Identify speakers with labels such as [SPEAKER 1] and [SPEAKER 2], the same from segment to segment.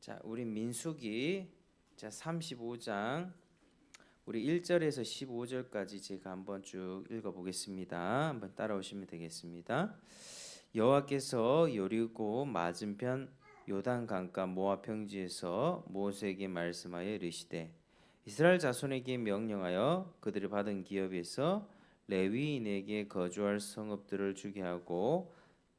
[SPEAKER 1] 자, 우리 민수기 35장 우리 1절에서 15절까지 제가 한번 쭉 읽어 보겠습니다. 한번 따라오시면 되겠습니다. 여호와께서 여리고 맞은편 요단 강가 모압 평지에서 모세에게 말씀하여 이르시되 이스라엘 자손에게 명령하여 그들이 받은 기업에서 레위인에게 거주할 성읍들을 주게 하고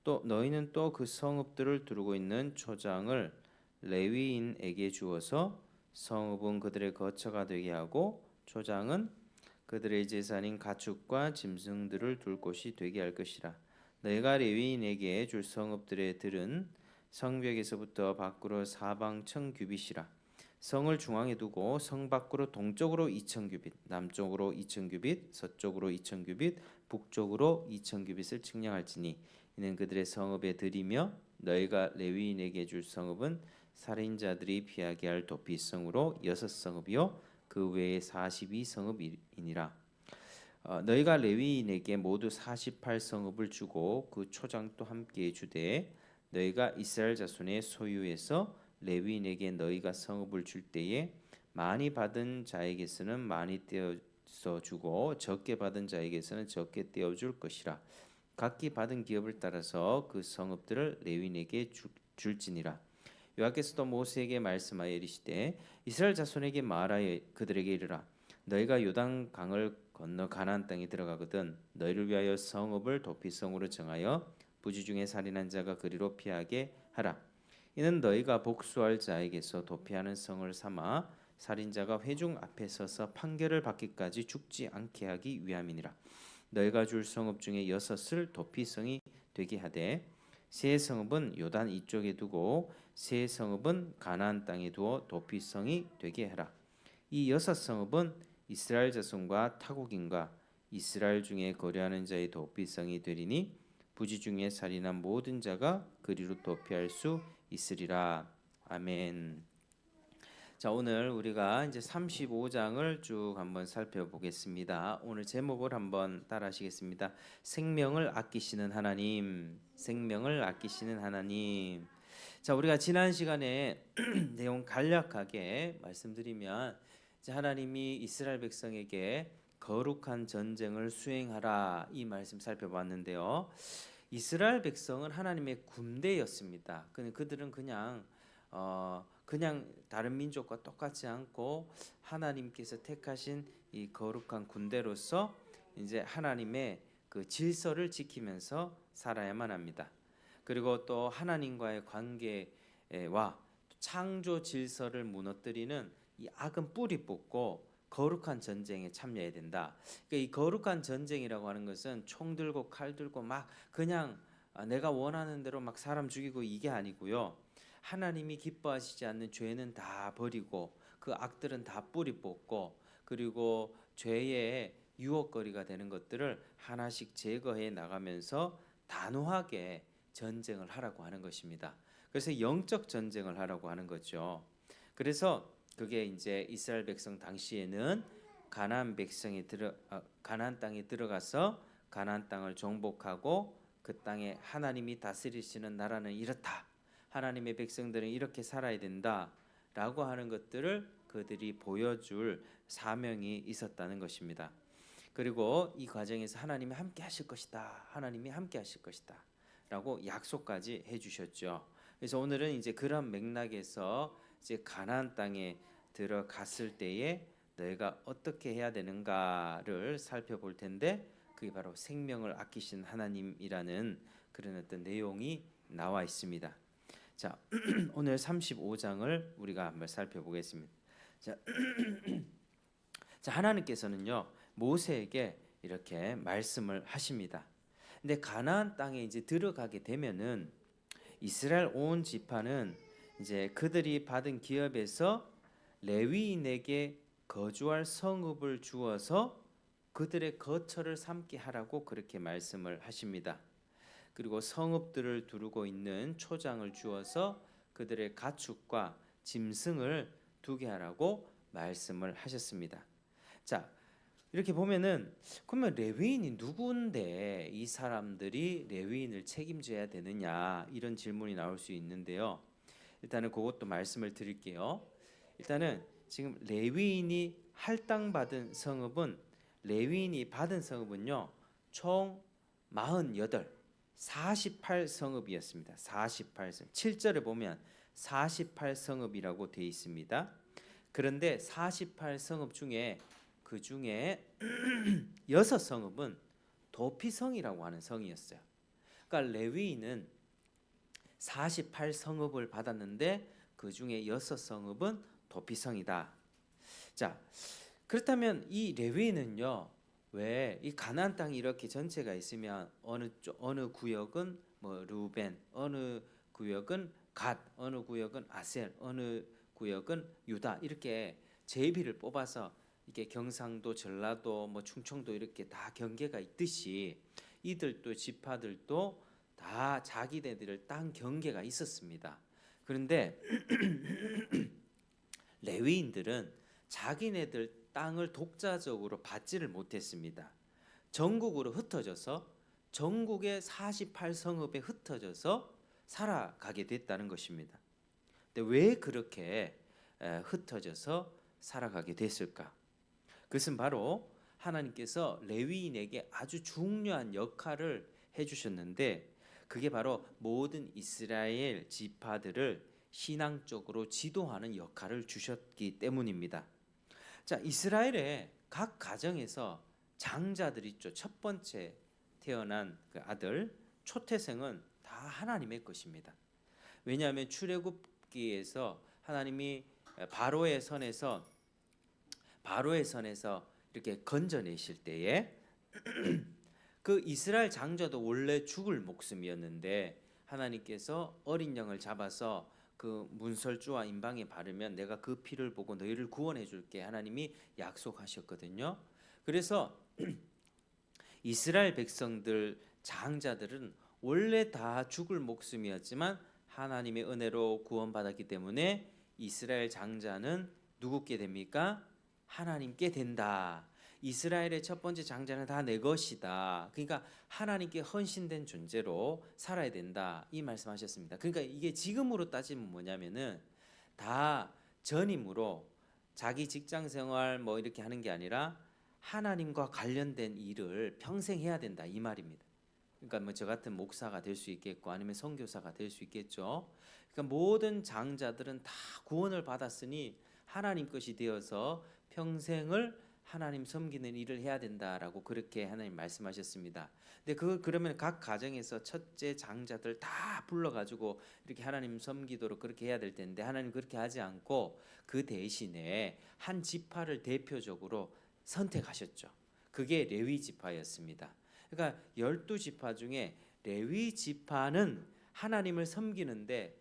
[SPEAKER 1] 또 너희는 또 그 성읍들을 두르고 있는 초장을 레위인에게 주어서 성읍은 그들의 거처가 되게 하고 초장은 그들의 재산인 가축과 짐승들을 둘 곳이 되게 할 것이라. 너희가 레위인에게 줄 성읍들의 들은 성벽에서부터 밖으로 사방 1000규빗이라. 성을 중앙에 두고 성 밖으로 동쪽으로 2000규빗, 남쪽으로 2000규빗, 서쪽으로 2000규빗, 북쪽으로 2000규빗을 측량할지니 이는 그들의 성읍의 들이며 너희가 레위인에게 줄 성읍은 살인자들이 피하게 할 도피성으로 6성읍이요 그 외에 42성읍이니라. 너희가 레위인에게 모두 48성읍을 주고 그 초장도 함께 주되 너희가 이스라엘 자손의 소유에서 레위인에게 너희가 성읍을 줄 때에 많이 받은 자에게서는 많이 떼어서 주고 적게 받은 자에게서는 적게 떼어 줄 것이라. 각기 받은 기업을 따라서 그 성읍들을 레위인에게 줄지니라. 여호와께서도 모세에게 말씀하여 이르시되 이스라엘 자손에게 말하여 그들에게 이르라. 너희가 요단 강을 건너 가나안 땅에 들어가거든 너희를 위하여 성읍을 도피성으로 정하여 부지 중에 살인한 자가 그리로 피하게 하라. 이는 너희가 복수할 자에게서 도피하는 성을 삼아 살인자가 회중 앞에 서서 판결을 받기까지 죽지 않게 하기 위함이니라. 너희가 줄 성읍 중에 6을 도피성이 되게 하되 세 성읍은 요단 이쪽에 두고 세 성읍은 가나안 땅에 두어 도피성이 되게 하라. 이 6성읍은 이스라엘 자손과 타국인과 이스라엘 중에 거류하는 자의 도피성이 되리니 부지 중에 살인한 모든 자가 그리로 도피할 수 있으리라. 아멘. 자, 오늘 우리가 이제 35장을 쭉 한번 살펴보겠습니다. 오늘 제목을 한번 따라하시겠습니다. 생명을 아끼시는 하나님, 생명을 아끼시는 하나님. 자, 우리가 지난 시간에 내용 간략하게 말씀드리면 이제 하나님이 이스라엘 백성에게 거룩한 전쟁을 수행하라 이 말씀 살펴봤는데요. 이스라엘 백성은 하나님의 군대였습니다. 그들은 그냥 다른 민족과 똑같지 않고 하나님께서 택하신 이 거룩한 군대로서 이제 하나님의 그 질서를 지키면서 살아야만 합니다. 그리고 또 하나님과의 관계와 창조 질서를 무너뜨리는 이 악은 뿌리 뽑고 거룩한 전쟁에 참여해야 된다. 그러니까 이 거룩한 전쟁이라고 하는 것은 총 들고 칼 들고 막 그냥 내가 원하는 대로 막 사람 죽이고 이게 아니고요. 하나님이 기뻐하시지 않는 죄는 다 버리고 그 악들은 다 뿌리 뽑고 그리고 죄의 유혹거리가 되는 것들을 하나씩 제거해 나가면서 단호하게 전쟁을 하라고 하는 것입니다. 그래서 영적 전쟁을 하라고 하는 거죠. 그래서 그게 이제 이스라엘 백성 당시에는 가나안 땅에 들어가서 가나안 땅을 정복하고 그 땅에 하나님이 다스리시는 나라는 이렇다. 하나님의 백성들은 이렇게 살아야 된다라고 하는 것들을 그들이 보여줄 사명이 있었다는 것입니다. 그리고 이 과정에서 하나님이 함께 하실 것이다. 하나님이 함께 하실 것이다. 라고 약속까지 해주셨죠. 그래서 오늘은 이제 그런 맥락에서 이제 가나안 땅에 들어갔을 때에 너희가 어떻게 해야 되는가를 살펴볼 텐데 그게 바로 생명을 아끼신 하나님이라는 그런 어떤 내용이 나와 있습니다. 자, 오늘 35장을 우리가 한번 살펴보겠습니다. 자, 하나님께서는요 모세에게 이렇게 말씀을 하십니다. 근데 가나안 땅에 이제 들어가게 되면은 이스라엘 온 지파는 이제 그들이 받은 기업에서 레위인에게 거주할 성읍을 주어서 그들의 거처를 삼게 하라고 그렇게 말씀을 하십니다. 그리고 성읍들을 두르고 있는 초장을 주어서 그들의 가축과 짐승을 두게 하라고 말씀을 하셨습니다. 자, 이렇게 보면은 그러면 레위인이 누구인데 이 사람들이 레위인을 책임져야 되느냐 이런 질문이 나올 수 있는데요. 일단은 그것도 말씀을 드릴게요. 일단은 지금 레위인이 할당받은 성읍은 레위인이 받은 성읍은요 총 48, 48성읍이었습니다. 48성읍. 7절에 보면 48성읍이라고 되어 있습니다. 그런데 48성읍 중에 그 중에 6성읍은 도피성이라고 하는 성이었어요. 그러니까 레위인은 48성읍을 받았는데 그 중에 6성읍은 도피성이다. 자, 그렇다면 이 레위인은요, 왜 이 가나안 땅이 이렇게 전체가 있으면 어느 구역은 뭐 루벤, 어느 구역은 갓, 어느 구역은 아셀, 어느 구역은 유다 이렇게 제비를 뽑아서 이게 경상도, 전라도, 뭐 충청도 이렇게 다 경계가 있듯이 이들도 지파들도 다 자기네들 땅 경계가 있었습니다. 그런데 레위인들은 자기네들 땅을 독자적으로 받지를 못했습니다. 전국으로 흩어져서 전국의 48성읍에 흩어져서 살아가게 됐다는 것입니다. 근데 왜 그렇게 흩어져서 살아가게 됐을까? 그것은 바로 하나님께서 레위인에게 아주 중요한 역할을 해주셨는데 그게 바로 모든 이스라엘 지파들을 신앙적으로 지도하는 역할을 주셨기 때문입니다. 자, 이스라엘의 각 가정에서 장자들 있죠. 첫 번째 태어난 그 아들 초태생은 다 하나님의 것입니다. 왜냐하면 출애굽기에서 하나님이 바로의 선에서 이렇게 건져내실 때에 그 이스라엘 장자도 원래 죽을 목숨이었는데 하나님께서 어린 양을 잡아서 그 문설주와 임방에 바르면 내가 그 피를 보고 너희를 구원해 줄게 하나님이 약속하셨거든요. 그래서 이스라엘 백성들 장자들은 원래 다 죽을 목숨이었지만 하나님의 은혜로 구원받았기 때문에 이스라엘 장자는 누구께 됩니까? 하나님께 된다. 이스라엘의 첫 번째 장자는 다 내 것이다. 그러니까 하나님께 헌신된 존재로 살아야 된다. 이 말씀하셨습니다. 그러니까 이게 지금으로 따지면 뭐냐면은 다 전임으로 자기 직장 생활 뭐 이렇게 하는 게 아니라 하나님과 관련된 일을 평생 해야 된다 이 말입니다. 그러니까 뭐 저 같은 목사가 될 수 있겠고 아니면 선교사가 될 수 있겠죠. 그러니까 모든 장자들은 다 구원을 받았으니 하나님 것이 되어서 평생을 하나님 섬기는 일을 해야 된다라고 그렇게 하나님 말씀하셨습니다. 근데 그러면 각 가정에서 첫째 장자들 다 불러가지고 이렇게 하나님 섬기도록 그렇게 해야 될 텐데 하나님 그렇게 하지 않고 그 대신에 한 지파를 대표적으로 선택하셨죠. 그게 레위 지파였습니다. 그러니까 12지파 중에 레위 지파는 하나님을 섬기는데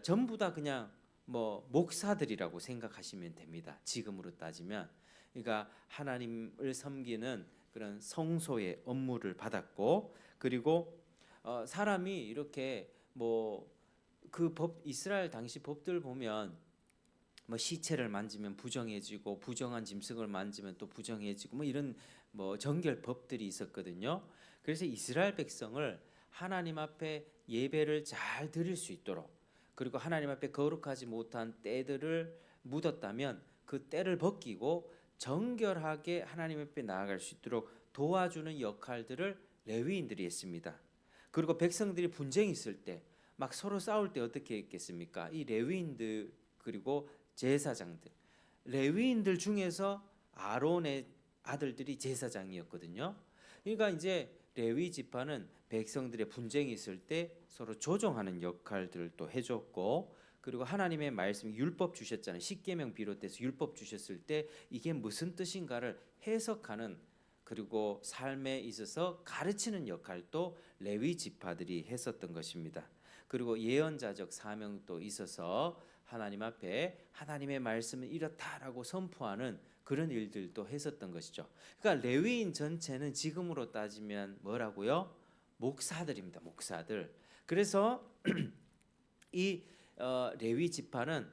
[SPEAKER 1] 전부 다 그냥 뭐 목사들이라고 생각하시면 됩니다. 지금으로 따지면 그러니까 하나님을 섬기는 그런 성소의 업무를 받았고 그리고 사람이 이렇게 뭐 그 법 이스라엘 당시 법들 보면 뭐 시체를 만지면 부정해지고 부정한 짐승을 만지면 또 부정해지고 뭐 이런 뭐 정결 법들이 있었거든요. 그래서 이스라엘 백성을 하나님 앞에 예배를 잘 드릴 수 있도록 그리고 하나님 앞에 거룩하지 못한 때들을 묻었다면 그 때를 벗기고 정결하게 하나님 앞에 나아갈 수 있도록 도와주는 역할들을 레위인들이 했습니다. 그리고 백성들이 분쟁이 있을 때 막 서로 싸울 때 어떻게 했겠습니까? 이 레위인들 그리고 제사장들 레위인들 중에서 아론의 아들들이 제사장이었거든요. 그러니까 이제 레위 지파는 백성들의 분쟁이 있을 때 서로 조정하는 역할들을 또 해줬고 그리고 하나님의 말씀 율법 주셨잖아요. 십계명 비롯해서 율법 주셨을 때 이게 무슨 뜻인가를 해석하는 그리고 삶에 있어서 가르치는 역할도 레위 지파들이 했었던 것입니다. 그리고 예언자적 사명도 있어서 하나님 앞에 하나님의 말씀은 이렇다라고 선포하는 그런 일들도 했었던 것이죠. 그러니까 레위인 전체는 지금으로 따지면 뭐라고요? 목사들입니다. 목사들. 그래서 이 레위 지파는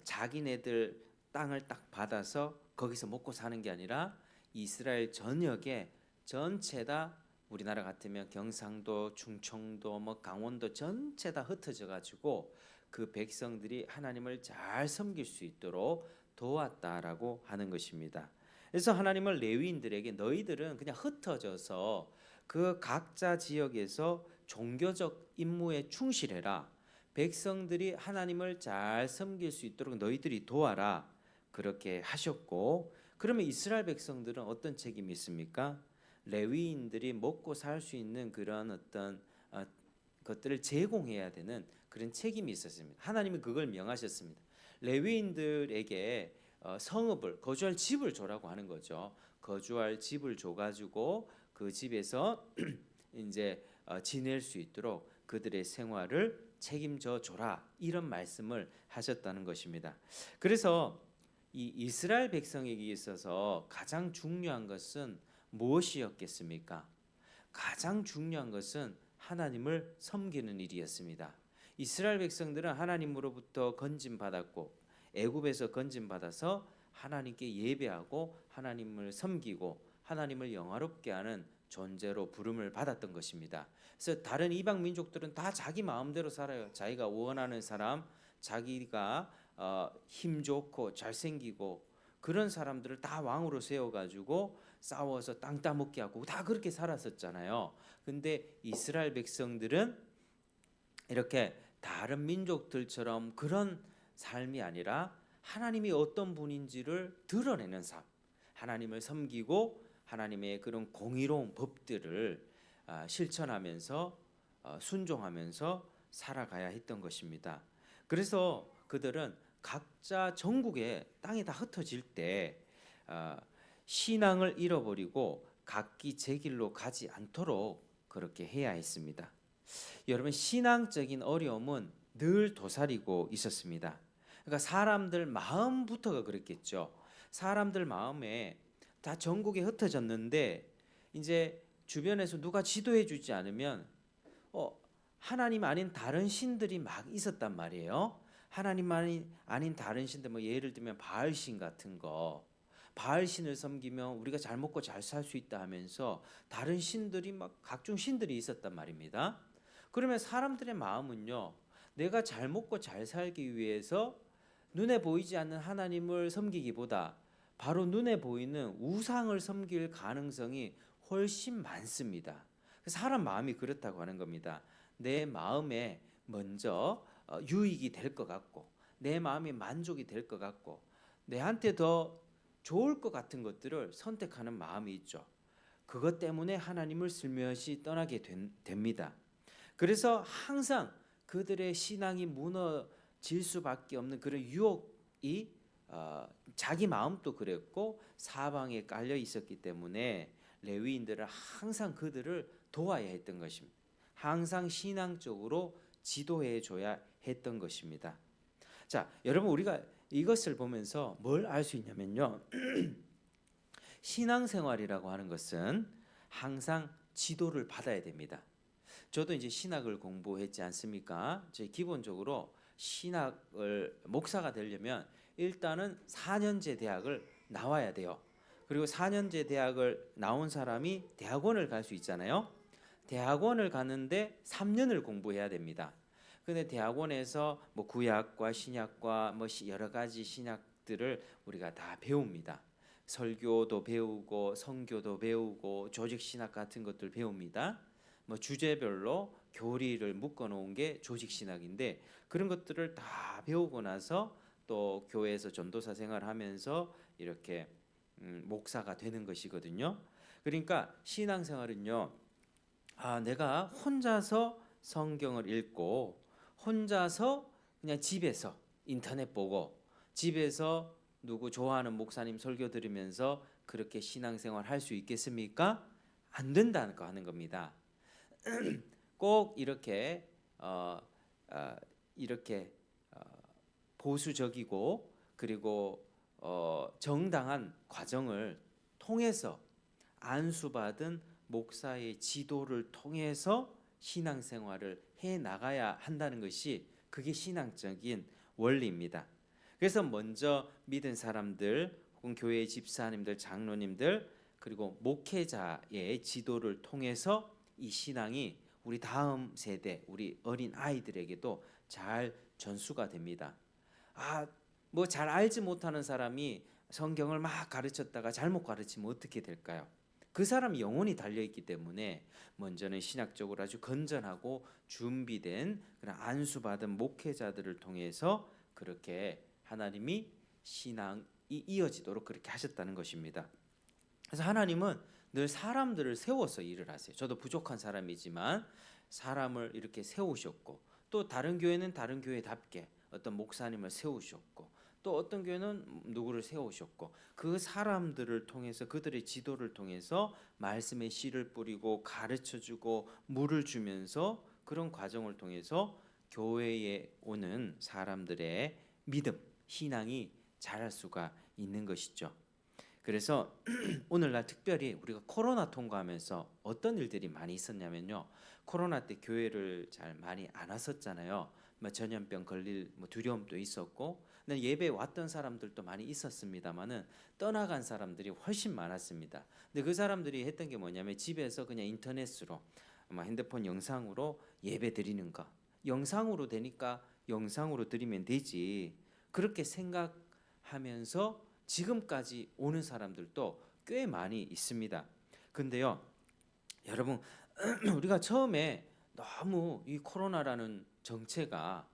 [SPEAKER 1] 자기네들 땅을 딱 받아서 거기서 먹고 사는 게 아니라 이스라엘 전역에 전체 다 우리나라 같으면 경상도, 충청도, 뭐 강원도 전체 다 흩어져 가지고 그 백성들이 하나님을 잘 섬길 수 있도록 도왔다라고 하는 것입니다. 그래서 하나님은 레위인들에게 너희들은 그냥 흩어져서 그 각자 지역에서 종교적 임무에 충실해라. 백성들이 하나님을 잘 섬길 수 있도록 너희들이 도와라. 그렇게 하셨고, 그러면 이스라엘 백성들은 어떤 책임이 있습니까? 레위인들이 먹고 살 수 있는 그런 어떤 것들을 제공해야 되는 그런 책임이 있었습니다. 하나님이 그걸 명하셨습니다. 레위인들에게 성읍을 거주할 집을 줘라고 하는 거죠. 거주할 집을 줘가지고 그 집에서 이제 지낼 수 있도록 그들의 생활을 책임져 줘라, 이런 말씀을 하셨다는 것입니다. 그래서 이 이스라엘 백성에게 있어서 가장 중요한 것은 무엇이었겠습니까? 가장 중요한 것은 하나님을 섬기는 일이었습니다. 이스라엘 백성들은 하나님으로부터 건짐받았고 애굽에서 건짐받아서 하나님께 예배하고 하나님을 섬기고 하나님을 영화롭게 하는 존재로 부름을 받았던 것입니다. 그래서 다른 이방 민족들은 다 자기 마음대로 살아요. 자기가 원하는 사람, 자기가 힘 좋고 잘생기고 그런 사람들을 다 왕으로 세워가지고 싸워서 땅 따먹게 하고 다 그렇게 살았었잖아요. 근데 이스라엘 백성들은 이렇게 다른 민족들처럼 그런 삶이 아니라 하나님이 어떤 분인지를 드러내는 삶, 하나님을 섬기고 하나님의 그런 공의로운 법들을 실천하면서 순종하면서 살아가야 했던 것입니다. 그래서 그들은 각자 전국에 땅이 다 흩어질 때 신앙을 잃어버리고 각기 제 길로 가지 않도록 그렇게 해야 했습니다. 여러분, 신앙적인 어려움은 늘 도사리고 있었습니다. 그러니까 사람들 마음부터가 그랬겠죠. 사람들 마음에 다 전국에 흩어졌는데 이제 주변에서 누가 지도해 주지 않으면 하나님 아닌 다른 신들이 막 있었단 말이에요. 하나님 아닌 다른 신들, 뭐 예를 들면 바알신 같은 거, 바알신을 섬기면 우리가 잘 먹고 잘 살 수 있다 하면서 다른 신들이 막 각종 신들이 있었단 말입니다. 그러면 사람들의 마음은요, 내가 잘 먹고 잘 살기 위해서 눈에 보이지 않는 하나님을 섬기기보다 바로 눈에 보이는 우상을 섬길 가능성이 훨씬 많습니다. 사람 마음이 그렇다고 하는 겁니다. 내 마음에 먼저 유익이 될 것 같고 내 마음이 만족이 될 것 같고 내한테 더 좋을 것 같은 것들을 선택하는 마음이 있죠. 그것 때문에 하나님을 슬며시 떠나게 됩니다. 그래서 항상 그들의 신앙이 무너질 수밖에 없는 그런 유혹이 자기 마음도 그랬고 사방에 깔려 있었기 때문에 레위인들은 항상 그들을 도와야 했던 것입니다. 항상 신앙적으로 지도해 줘야 했던 것입니다. 자, 여러분, 우리가 이것을 보면서 뭘 알 수 있냐면요. 신앙생활이라고 하는 것은 항상 지도를 받아야 됩니다. 저도 이제 신학을 공부했지 않습니까? 기본적으로 신학을 목사가 되려면 일단은 4년제 대학을 나와야 돼요. 그리고 4년제 대학을 나온 사람이 대학원을 갈 수 있잖아요. 대학원을 가는데 3년을 공부해야 됩니다. 근데 대학원에서 뭐 구약과 신약과 뭐 여러 가지 신약들을 우리가 다 배웁니다. 설교도 배우고 성교도 배우고 조직 신학 같은 것들 배웁니다. 뭐 주제별로 교리를 묶어 놓은 게 조직 신학인데 그런 것들을 다 배우고 나서 또 교회에서 전도사 생활하면서 이렇게 목사가 되는 것이거든요. 그러니까 신앙생활은요, 내가 혼자서 성경을 읽고 혼자서 그냥 집에서 인터넷 보고 집에서 누구 좋아하는 목사님 설교 들으면서 그렇게 신앙생활 할 수 있겠습니까? 안 된다는 거 하는 겁니다. 꼭 이렇게 보수적이고 그리고 정당한 과정을 통해서 안수받은 목사의 지도를 통해서 신앙생활을 해 나가야 한다는 것이 그게 신앙적인 원리입니다. 그래서 먼저 믿은 사람들 혹은 교회의 집사님들, 장로님들 그리고 목회자의 지도를 통해서 이 신앙이 우리 다음 세대, 우리 어린 아이들에게도 잘 전수가 됩니다. 뭐 잘 알지 못하는 사람이 성경을 막 가르쳤다가 잘못 가르치면 어떻게 될까요? 그 사람이 영혼이 달려있기 때문에 먼저는 신학적으로 아주 건전하고 준비된 그런 안수받은 목회자들을 통해서 그렇게 하나님이 신앙이 이어지도록 그렇게 하셨다는 것입니다. 그래서 하나님은 늘 사람들을 세워서 일을 하세요. 저도 부족한 사람이지만 사람을 이렇게 세우셨고, 또 다른 교회는 다른 교회답게 어떤 목사님을 세우셨고, 또 어떤 교회는 누구를 세우셨고, 그 사람들을 통해서 그들의 지도를 통해서 말씀의 씨를 뿌리고 가르쳐주고 물을 주면서 그런 과정을 통해서 교회에 오는 사람들의 믿음, 신앙이 자랄 수가 있는 것이죠. 그래서 오늘날 특별히 우리가 코로나 통과하면서 어떤 일들이 많이 있었냐면요. 코로나 때 교회를 잘 많이 안 왔었잖아요. 뭐 전염병 걸릴 두려움도 있었고, 근데 예배 왔던 사람들도 많이 있었습니다만은 떠나간 사람들이 훨씬 많았습니다. 근데 그 사람들이 했던 게 뭐냐면 집에서 그냥 인터넷으로 핸드폰 영상으로 예배 드리는 거. 영상으로 되니까 영상으로 드리면 되지. 그렇게 생각하면서 지금까지 오는 사람들도 꽤 많이 있습니다. 근데요, 여러분, 우리가 처음에 너무 이 코로나라는 정체가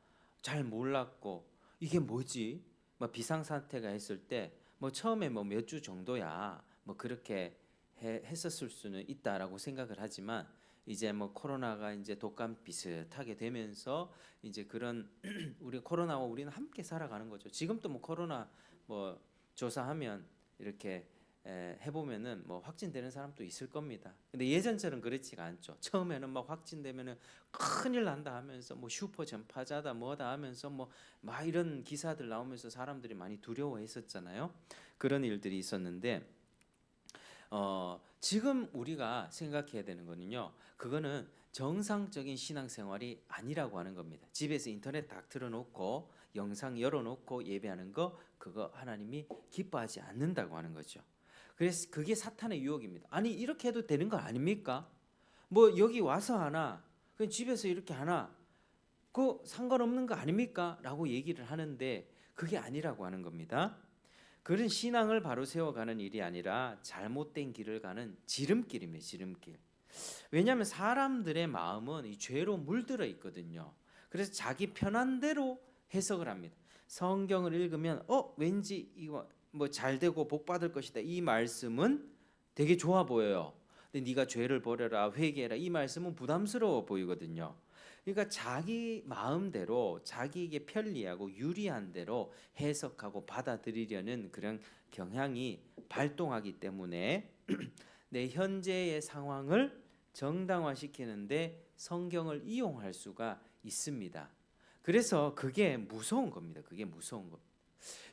[SPEAKER 1] 잘 몰랐고, 이게 뭐지? 뭐 비상사태가 했을 때 뭐 처음에 뭐 몇 주 정도야 뭐 그렇게 했었을 수는 있다라고 생각을 하지만, 이제 뭐 코로나가 이제 독감 비슷하게 되면서 이제 그런 우리 코로나와 우리는 함께 살아가는 거죠. 지금도 뭐 코로나 뭐 조사하면 이렇게 해보면은 뭐 확진되는 사람도 있을 겁니다. 근데 예전처럼 그렇지가 않죠. 처음에는 막 확진되면은 큰일 난다 하면서 뭐 슈퍼 전파자다 뭐다 하면서 뭐 막 이런 기사들 나오면서 사람들이 많이 두려워했었잖아요. 그런 일들이 있었는데 지금 우리가 생각해야 되는 거는요. 그거는 정상적인 신앙생활이 아니라고 하는 겁니다. 집에서 인터넷 딱 틀어놓고 영상 열어놓고 예배하는 거, 그거 하나님이 기뻐하지 않는다고 하는 거죠. 그래서 그게 사탄의 유혹입니다. 아니 이렇게 해도 되는 거 아닙니까? 뭐 여기 와서 하나, 그냥 집에서 이렇게 하나, 그 상관없는 거 아닙니까? 라고 얘기를 하는데 그게 아니라고 하는 겁니다. 그런 신앙을 바로 세워가는 일이 아니라 잘못된 길을 가는 지름길입니다. 지름길. 왜냐하면 사람들의 마음은 이 죄로 물들어 있거든요. 그래서 자기 편한 대로 해석을 합니다. 성경을 읽으면 왠지 이거 뭐 잘 되고 복 받을 것이다. 이 말씀은 되게 좋아 보여요. 근데 네가 죄를 버려라, 회개해라. 이 말씀은 부담스러워 보이거든요. 그러니까 자기 마음대로 자기에게 편리하고 유리한 대로 해석하고 받아들이려는 그런 경향이 발동하기 때문에 내 현재의 상황을 정당화시키는데 성경을 이용할 수가 있습니다. 그래서 그게 무서운 겁니다. 그게 무서운 것.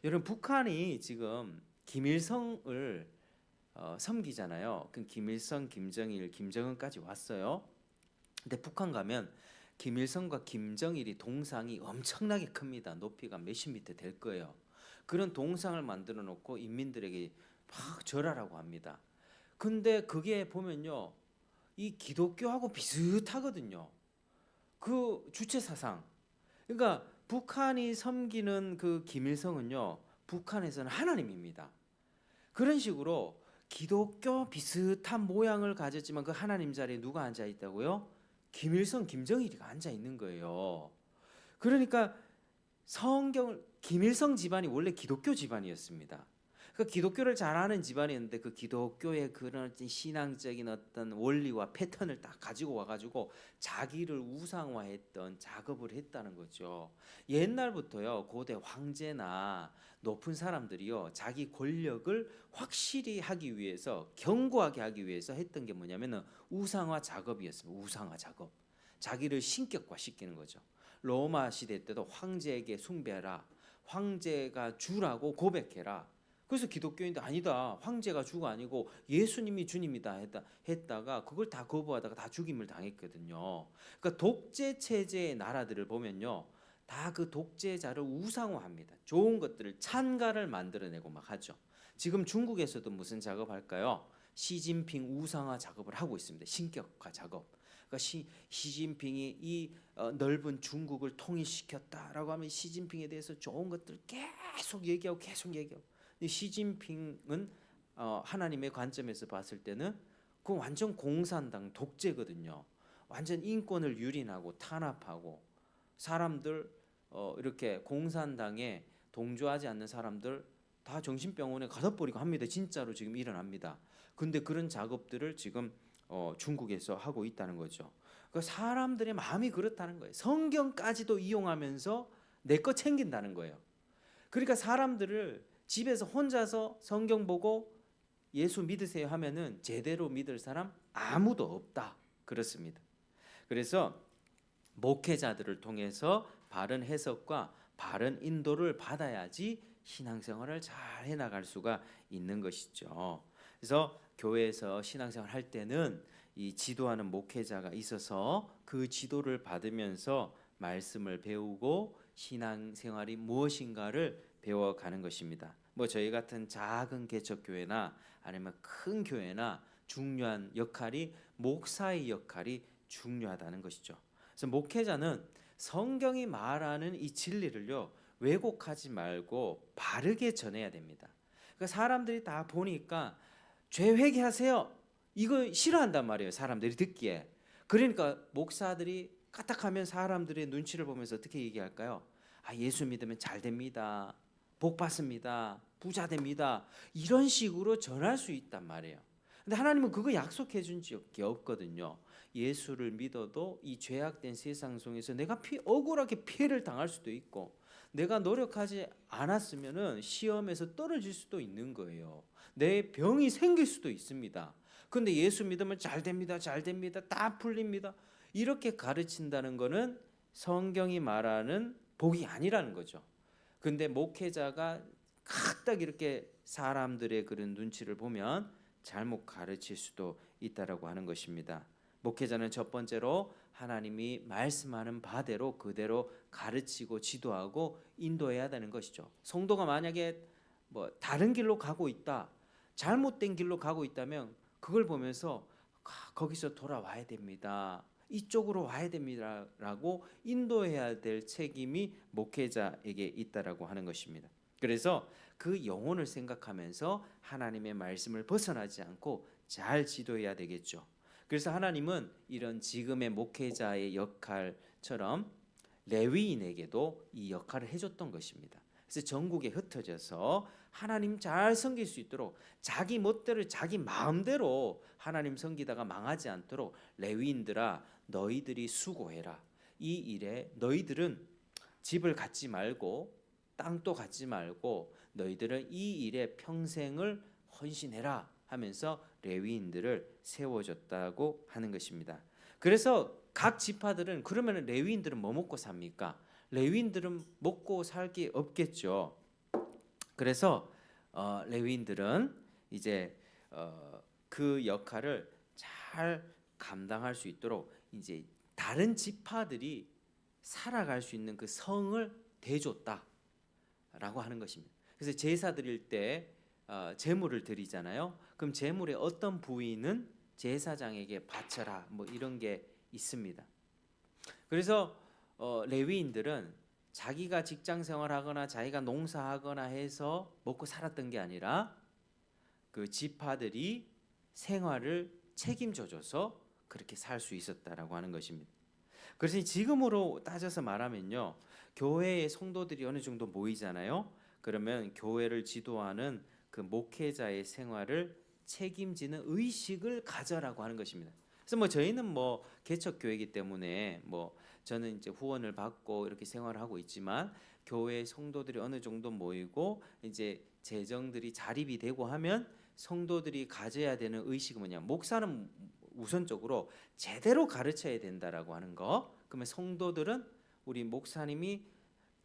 [SPEAKER 1] 여러분, 북한이 지금 김일성을 섬기잖아요. 그 김일성, 김정일, 김정은까지 왔어요. 근데 북한 가면 김일성과 김정일이 동상이 엄청나게 큽니다. 높이가 몇십 미터 될 거예요. 그런 동상을 만들어 놓고 인민들에게 막 절하라고 합니다. 근데 그게 보면요, 이 기독교하고 비슷하거든요. 그 주체 사상. 그러니까 북한이 섬기는 그 김일성은요, 북한에서는 하나님입니다. 그런 식으로 기독교 비슷한 모양을 가졌지만 그 하나님 자리에 누가 앉아 있다고요? 김일성, 김정일이가 앉아 있는 거예요. 그러니까 성경을, 김일성 집안이 원래 기독교 집안이었습니다. 그 기독교를 잘 아는 집안이었는데 그 기독교의 그런 신앙적인 어떤 원리와 패턴을 딱 가지고 와가지고 자기를 우상화했던 작업을 했다는 거죠. 옛날부터요, 고대 황제나 높은 사람들이요, 자기 권력을 확실히 하기 위해서, 견고하게 하기 위해서 했던 게 뭐냐면은 우상화 작업이었습니다. 우상화 작업. 자기를 신격화시키는 거죠. 로마 시대 때도 황제에게 숭배하라, 황제가 주라고 고백해라. 그래서 기독교인들 아니다, 황제가 주가 아니고 예수님이 주님이다 했다가 그걸 다 거부하다가 다 죽임을 당했거든요. 그러니까 독재 체제의 나라들을 보면요, 다 그 독재자를 우상화합니다. 좋은 것들을 찬가를 만들어내고 막 하죠. 지금 중국에서도 무슨 작업할까요? 시진핑 우상화 작업을 하고 있습니다. 신격화 작업. 그러니까 시진핑이 이 넓은 중국을 통일시켰다라고 하면 시진핑에 대해서 좋은 것들 계속 얘기하고 계속 얘기하고. 시진핑은 하나님의 관점에서 봤을 때는 그 완전 공산당 독재거든요. 완전 인권을 유린하고 탄압하고 사람들 이렇게 공산당에 동조하지 않는 사람들 다 정신병원에 가둬버리고 합니다. 진짜로 지금 일어납니다. 근데 그런 작업들을 지금 중국에서 하고 있다는 거죠. 그 사람들의 마음이 그렇다는 거예요. 성경까지도 이용하면서 내 거 챙긴다는 거예요. 그러니까 사람들을 집에서 혼자서 성경 보고 예수 믿으세요 하면은 제대로 믿을 사람 아무도 없다. 그렇습니다. 그래서 목회자들을 통해서 바른 해석과 바른 인도를 받아야지 신앙생활을 잘 해나갈 수가 있는 것이죠. 그래서 교회에서 신앙생활 할 때는 이 지도하는 목회자가 있어서 그 지도를 받으면서 말씀을 배우고 신앙생활이 무엇인가를 배워가는 것입니다. 뭐 저희 같은 작은 개척교회나 아니면 큰 교회나 중요한 역할이 목사의 역할이 중요하다는 것이죠. 그래서 목회자는 성경이 말하는 이 진리를요 왜곡하지 말고 바르게 전해야 됩니다. 그러니까 사람들이 다 보니까 죄 회개하세요. 이거 싫어한단 말이에요. 사람들이 듣기에. 그러니까 목사들이 까딱하면 사람들의 눈치를 보면서 어떻게 얘기할까요? 예수 믿으면 잘 됩니다. 복 받습니다. 부자 됩니다. 이런 식으로 전할 수 있단 말이에요. 근데 하나님은 그거 약속해 준 적이 없거든요. 예수를 믿어도 이 죄악된 세상 속에서 내가 억울하게 피해를 당할 수도 있고 내가 노력하지 않았으면은 시험에서 떨어질 수도 있는 거예요. 내 병이 생길 수도 있습니다. 근데 예수 믿으면 잘 됩니다. 잘 됩니다. 다 풀립니다. 이렇게 가르친다는 거는 성경이 말하는 복이 아니라는 거죠. 근데 목회자가 까딱 이렇게 사람들의 그런 눈치를 보면 잘못 가르칠 수도 있다라고 하는 것입니다. 목회자는 첫 번째로 하나님이 말씀하는 바대로 그대로 가르치고 지도하고 인도해야 되는 것이죠. 성도가 만약에 뭐 다른 길로 가고 있다, 잘못된 길로 가고 있다면 그걸 보면서 거기서 돌아와야 됩니다. 이쪽으로 와야 됩니다라고 인도해야 될 책임이 목회자에게 있다라고 하는 것입니다. 그래서 그 영혼을 생각하면서 하나님의 말씀을 벗어나지 않고 잘 지도해야 되겠죠. 그래서 하나님은 이런 지금의 목회자의 역할처럼 레위인에게도 이 역할을 해줬던 것입니다. 그래서 전국에 흩어져서 하나님 잘 섬길 수 있도록 자기 멋대로 자기 마음대로 하나님 섬기다가 망하지 않도록 레위인들아 너희들이 수고해라. 이 일에 너희들은 집을 갖지 말고 땅도 갖지 말고 너희들은 이 일에 평생을 헌신해라 하면서 레위인들을 세워줬다고 하는 것입니다. 그래서 각 지파들은 그러면 레위인들은 뭐 먹고 삽니까? 레위인들은 먹고 살 게 없겠죠. 그래서 레위인들은 이제 그 역할을 잘 감당할 수 있도록 이제 다른 지파들이 살아갈 수 있는 그 성을 대줬다라고 하는 것입니다. 그래서 제사 드릴 때 제물을 드리잖아요. 그럼 제물의 어떤 부위는 제사장에게 바쳐라 뭐 이런 게 있습니다. 그래서 레위인들은 자기가 직장 생활하거나 자기가 농사하거나 해서 먹고 살았던 게 아니라 그 지파들이 생활을 책임져줘서 그렇게 살 수 있었다라고 하는 것입니다. 그래서 지금으로 따져서 말하면요, 교회의 성도들이 어느 정도 모이잖아요. 그러면 교회를 지도하는 그 목회자의 생활을 책임지는 의식을 가져라고 하는 것입니다. 그래서 뭐 저희는 뭐 개척교회이기 때문에 뭐 저는 이제 후원을 받고 이렇게 생활을 하고 있지만 교회 성도들이 어느 정도 모이고 이제 재정들이 자립이 되고 하면 성도들이 가져야 되는 의식은 뭐냐? 목사는 우선적으로 제대로 가르쳐야 된다라고 하는 거. 그러면 성도들은 우리 목사님이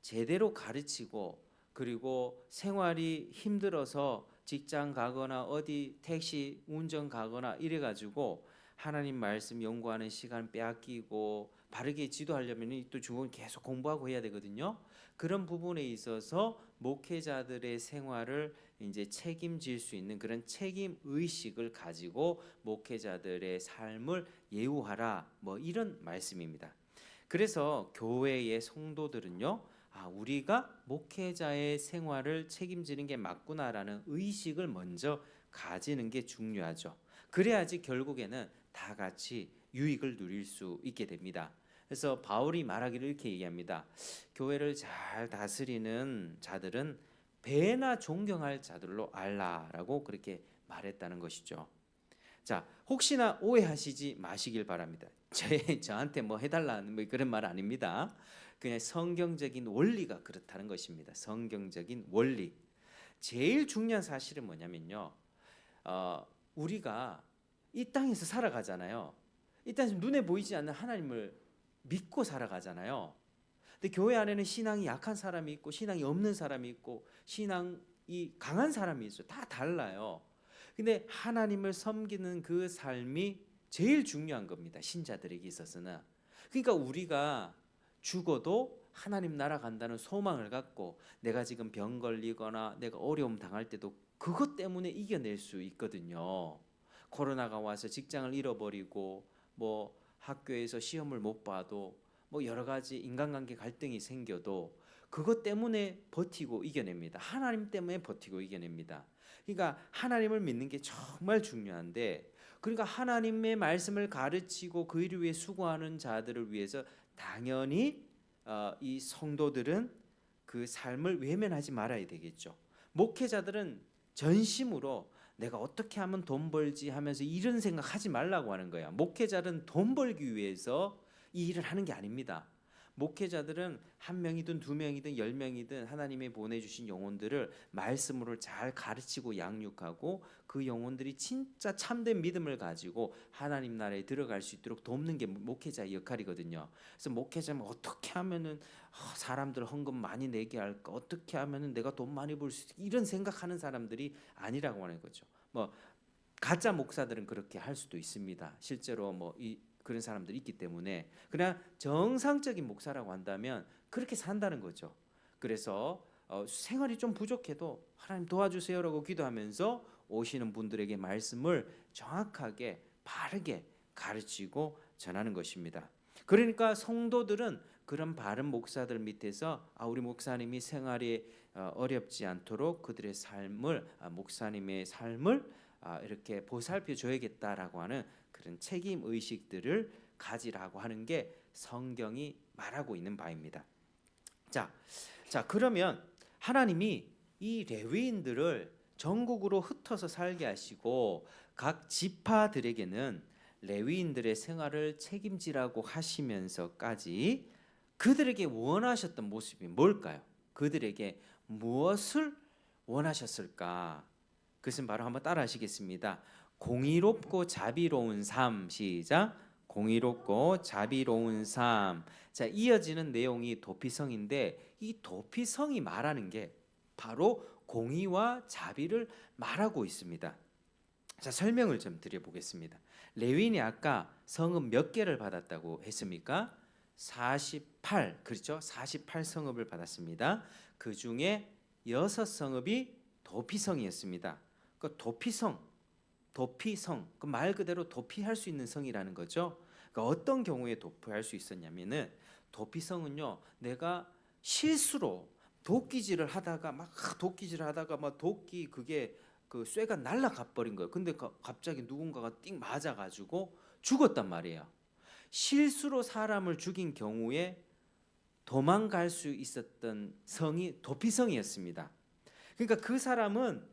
[SPEAKER 1] 제대로 가르치고 그리고 생활이 힘들어서 직장 가거나 어디 택시 운전 가거나 이래 가지고 하나님 말씀 연구하는 시간 빼앗기고 바르게 지도하려면 또 중국은 계속 공부하고 해야 되거든요. 그런 부분에 있어서 목회자들의 생활을 이제 책임질 수 있는 그런 책임 의식을 가지고 목회자들의 삶을 예우하라, 뭐 이런 말씀입니다. 그래서 교회의 성도들은요, 우리가 목회자의 생활을 책임지는 게 맞구나라는 의식을 먼저 가지는 게 중요하죠. 그래야지 결국에는 다 같이 유익을 누릴 수 있게 됩니다. 그래서 바울이 말하기를 이렇게 얘기합니다. 교회를 잘 다스리는 자들은 배나 존경할 자들로 알라라고 그렇게 말했다는 것이죠. 자, 혹시나 오해하시지 마시길 바랍니다. 저한테 뭐 해달라는 뭐 그런 말 아닙니다. 그냥 성경적인 원리가 그렇다는 것입니다. 성경적인 원리. 제일 중요한 사실은 뭐냐면요. 우리가 이 땅에서 살아가잖아요. 이 땅에서 눈에 보이지 않는 하나님을 믿고 살아가잖아요. 근데 교회 안에는 신앙이 약한 사람이 있고 신앙이 없는 사람이 있고 신앙이 강한 사람이 있어요. 다 달라요. 근데 하나님을 섬기는 그 삶이 제일 중요한 겁니다. 신자들에게 있어서는. 그러니까 우리가 죽어도 하나님 나라 간다는 소망을 갖고 내가 지금 병 걸리거나 내가 어려움 당할 때도 그것 때문에 이겨낼 수 있거든요. 코로나가 와서 직장을 잃어버리고 뭐 학교에서 시험을 못 봐도 뭐 여러 가지 인간관계 갈등이 생겨도 그것 때문에 버티고 이겨냅니다. 하나님 때문에 버티고 이겨냅니다. 그러니까 하나님을 믿는 게 정말 중요한데, 그러니까 하나님의 말씀을 가르치고 그 일을 위해 수고하는 자들을 위해서 당연히 이 성도들은 그 삶을 외면하지 말아야 되겠죠. 목회자들은 전심으로 내가 어떻게 하면 돈 벌지 하면서 이런 생각하지 말라고 하는 거야. 목회자들은 돈 벌기 위해서 이 일을 하는 게 아닙니다. 목회자들은 한 명이든 두 명이든 10명이든 하나님이 보내주신 영혼들을 말씀으로 잘 가르치고 양육하고 그 영혼들이 진짜 참된 믿음을 가지고 하나님 나라에 들어갈 수 있도록 돕는 게 목회자의 역할이거든요. 그래서 목회자는 어떻게 하면은 사람들 헌금 많이 내게 할까, 어떻게 하면은 내가 돈 많이 벌 수 있을까, 이런 생각하는 사람들이 아니라고 하는 거죠. 뭐 가짜 목사들은 그렇게 할 수도 있습니다. 실제로 그런 사람들이 있기 때문에. 그냥 정상적인 목사라고 한다면 그렇게 산다는 거죠. 그래서 생활이 좀 부족해도 하나님 도와주세요라고 기도하면서 오시는 분들에게 말씀을 정확하게 바르게 가르치고 전하는 것입니다. 그러니까 성도들은 그런 바른 목사들 밑에서 우리 목사님이 생활이 어렵지 않도록 그들의 삶을, 목사님의 삶을 이렇게 보살펴 줘야겠다라고 하는 그런 책임 의식들을 가지라고 하는 게 성경이 말하고 있는 바입니다. 자, 그러면 하나님이 이 레위인들을 전국으로 흩어서 살게 하시고 각 지파들에게는 레위인들의 생활을 책임지라고 하시면서까지 그들에게 원하셨던 모습이 뭘까요? 그들에게 무엇을 원하셨을까? 그것은 바로 한번 따라 하시겠습니다. 공의롭고 자비로운 삶. 시작. 공의롭고 자비로운 삶. 자, 이어지는 내용이 도피성인데 이 도피성이 말하는 게 바로 공의와 자비를 말하고 있습니다. 자, 설명을 좀 드려보겠습니다. 레위인이 아까 성읍 몇 개를 받았다고 했습니까? 48, 그렇죠? 48성읍을 받았습니다. 그 중에 6성읍이 도피성이었습니다. 그 도피성, 그 말 그대로 도피할 수 있는 성이라는 거죠. 그러니까 어떤 경우에 도피할 수 있었냐면은, 도피성은요, 내가 실수로 도끼질을 하다가 막 도끼 그게 그 쇠가 날아가 버린 거예요. 근데 갑자기 누군가가 띵 맞아가지고 죽었단 말이에요. 실수로 사람을 죽인 경우에 도망갈 수 있었던 성이 도피성이었습니다. 그러니까 그 사람은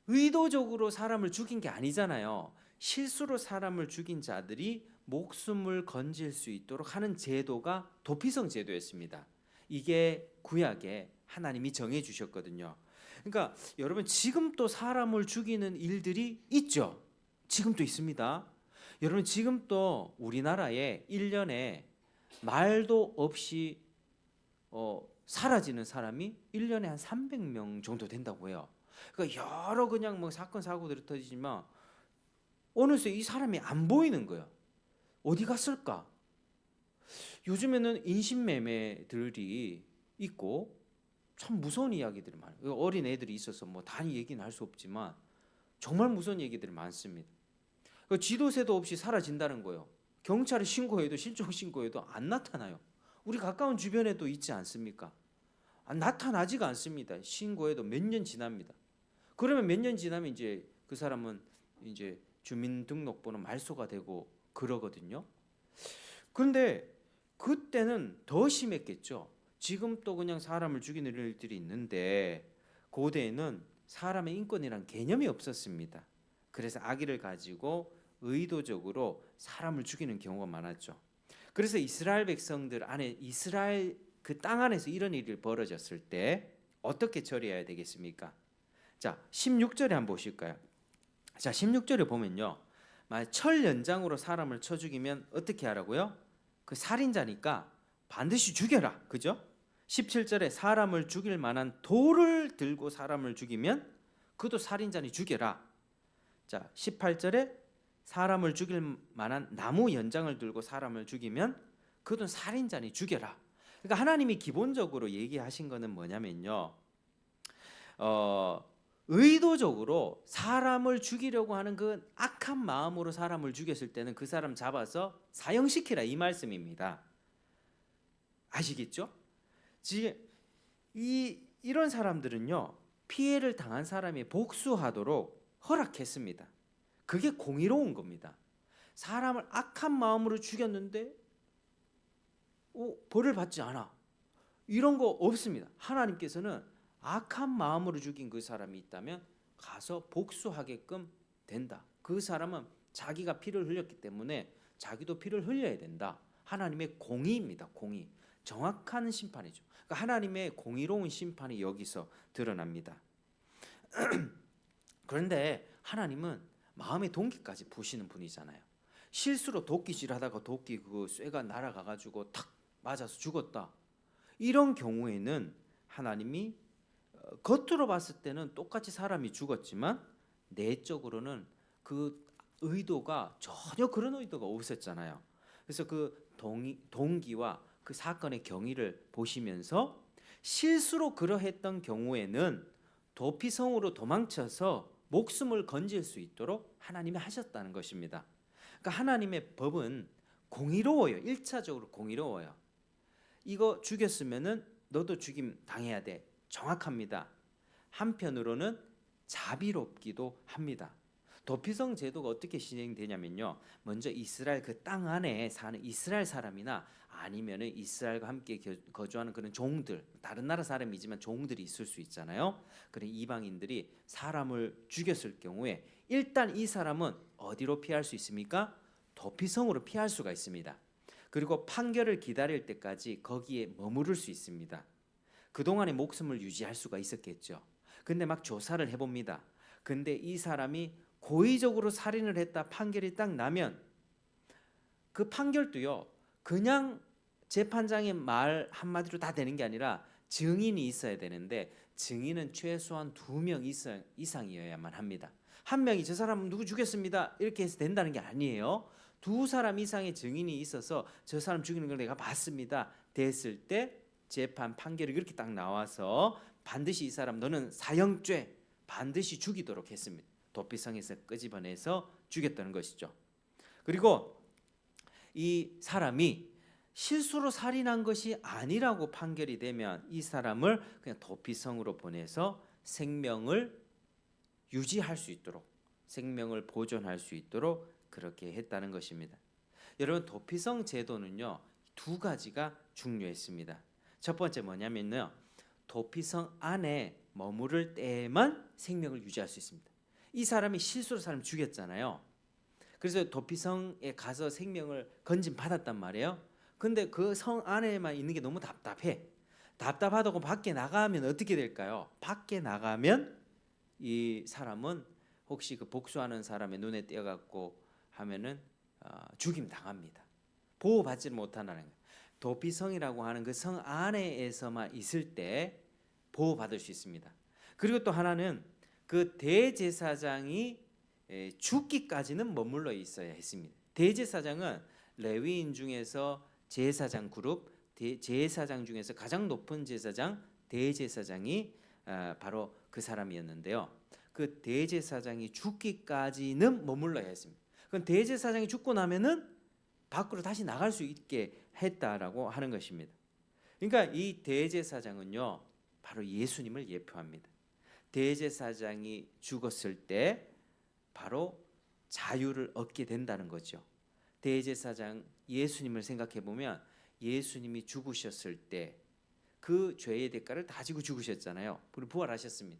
[SPEAKER 1] 의도적으로 사람을 죽인 게 아니잖아요. 실수로 사람을 죽인 자들이 목숨을 건질 수 있도록 하는 제도가 도피성 제도였습니다. 이게 구약에 하나님이 정해 주셨거든요. 그러니까 여러분, 지금도 사람을 죽이는 일들이 있죠. 지금도 있습니다. 여러분, 지금도 우리나라에 1년에 말도 없이 사라지는 사람이 1년에 한 300명 정도 된다고 해요. 그러니까 여러 그냥 사건 사고들이 터지지만 어느새 이 사람이 안 보이는 거예요. 어디 갔을까? 요즘에는 인신매매들이 있고 참 무서운 이야기들이 많아요. 어린 애들이 있어서 뭐 다 얘기는 할 수 없지만 정말 무서운 얘기들이 많습니다. 지도새도 없이 사라진다는 거예요. 경찰에 신고해도 실종 신고해도 안 나타나요. 우리 가까운 주변에도 있지 않습니까? 나타나지가 않습니다. 신고해도 몇 년 지납니다. 그러면 몇 년 지나면 이제 그 사람은 이제 주민등록번호 말소가 되고 그러거든요. 그런데 그때는 더 심했겠죠. 지금 또 그냥 사람을 죽이는 일들이 있는데 고대에는 사람의 인권이란 개념이 없었습니다. 그래서 악의를 가지고 의도적으로 사람을 죽이는 경우가 많았죠. 그래서 이스라엘 백성들 안에 이스라엘 그 땅 안에서 이런 일이 벌어졌을 때 어떻게 처리해야 되겠습니까? 자, 16절에 한번 보실까요? 자, 16절에 보면요. 만약 철 연장으로 사람을 쳐 죽이면 어떻게 하라고요? 그 살인자니까 반드시 죽여라. 그죠? 17절에 사람을 죽일 만한 돌을 들고 사람을 죽이면 그도 살인자니 죽여라. 자, 18절에 사람을 죽일 만한 나무 연장을 들고 사람을 죽이면 그도 살인자니 죽여라. 그러니까 하나님이 기본적으로 얘기하신 거는 뭐냐면요. 의도적으로 사람을 죽이려고 하는 그 악한 마음으로 사람을 죽였을 때는 그 사람 잡아서 사형시키라 이 말씀입니다. 아시겠죠? 이런 사람들은요, 피해를 당한 사람이 복수하도록 허락했습니다. 그게 공의로운 겁니다. 사람을 악한 마음으로 죽였는데 벌을 받지 않아. 이런 거 없습니다. 하나님께서는 악한 마음으로 죽인 그 사람이 있다면 가서 복수하게끔 된다. 그 사람은 자기가 피를 흘렸기 때문에 자기도 피를 흘려야 된다. 하나님의 공의입니다. 공의. 정확한 심판이죠. 그러니까 하나님의 공의로운 심판이 여기서 드러납니다. 그런데 하나님은 마음의 동기까지 보시는 분이잖아요. 실수로 도끼질하다가 도끼 그 쇠가 날아가가지고 탁 맞아서 죽었다. 이런 경우에는 하나님이 겉으로 봤을 때는 똑같이 사람이 죽었지만 내적으로는 그 의도가 전혀 그런 의도가 없었잖아요. 그래서 그 동기와 그 사건의 경위를 보시면서 실수로 그러했던 경우에는 도피성으로 도망쳐서 목숨을 건질 수 있도록 하나님이 하셨다는 것입니다. 그러니까 하나님의 법은 공의로워요. 1차적으로 공의로워요. 이거 죽였으면은 너도 죽임 당해야 돼. 정확합니다. 한편으로는 자비롭기도 합니다. 도피성 제도가 어떻게 진행되냐면요. 먼저 이스라엘 그 땅 안에 사는 이스라엘 사람이나 아니면은 이스라엘과 함께 거주하는 그런 종들, 다른 나라 사람이지만 종들이 있을 수 있잖아요. 그런 이방인들이 사람을 죽였을 경우에 일단 이 사람은 어디로 피할 수 있습니까? 도피성으로 피할 수가 있습니다. 그리고 판결을 기다릴 때까지 거기에 머무를 수 있습니다. 그동안의 목숨을 유지할 수가 있었겠죠. 근데 막 조사를 해봅니다. 근데 이 사람이 고의적으로 살인을 했다 판결이 딱 나면 그 판결도요, 그냥 재판장의 말 한마디로 다 되는 게 아니라 증인이 있어야 되는데 증인은 최소한 2명 이상이어야만 합니다. 한 명이 저 사람 누구 죽였습니다 이렇게 해서 된다는 게 아니에요. 2사람 이상의 증인이 있어서 저 사람 죽이는 걸 내가 봤습니다 됐을 때 재판 판결이 그렇게 딱 나와서 반드시 이 사람 너는 사형죄 반드시 죽이도록 했습니다. 도피성에서 끄집어내서 죽였다는 것이죠. 그리고 이 사람이 실수로 살인한 것이 아니라고 판결이 되면 이 사람을 그냥 도피성으로 보내서 생명을 유지할 수 있도록, 생명을 보존할 수 있도록 그렇게 했다는 것입니다. 여러분, 도피성 제도는요 2가지가 중요했습니다. 첫 번째 뭐냐면요, 도피성 안에 머무를 때만 생명을 유지할 수 있습니다. 이 사람이 실수로 사람 죽였잖아요. 그래서 도피성에 가서 생명을 건진 받았단 말이에요. 근데 그 성 안에만 있는 게 너무 답답해. 답답하다고 밖에 나가면 어떻게 될까요? 밖에 나가면 이 사람은 혹시 그 복수하는 사람의 눈에 띄어갖고 하면은 죽임 당합니다. 보호받지 못한다는 거예요. 도피성이라고 하는 그 성 안에서만 있을 때 보호받을 수 있습니다. 그리고 또 하나는 그 대제사장이 죽기까지는 머물러 있어야 했습니다. 대제사장은 레위인 중에서 제사장 그룹, 제사장 중에서 가장 높은 제사장 대제사장이 바로 그 사람이었는데요. 그 대제사장이 죽기까지는 머물러야 했습니다. 그럼 대제사장이 죽고 나면은 밖으로 다시 나갈 수 있게 했다라고 하는 것입니다. 그러니까 이 대제사장은요, 바로 예수님을 예표합니다. 대제사장이 죽었을 때 바로 자유를 얻게 된다는 거죠. 대제사장 예수님을 생각해 보면 예수님이 죽으셨을 때 그 죄의 대가를 다 지고 죽으셨잖아요. 그리고 부활하셨습니다.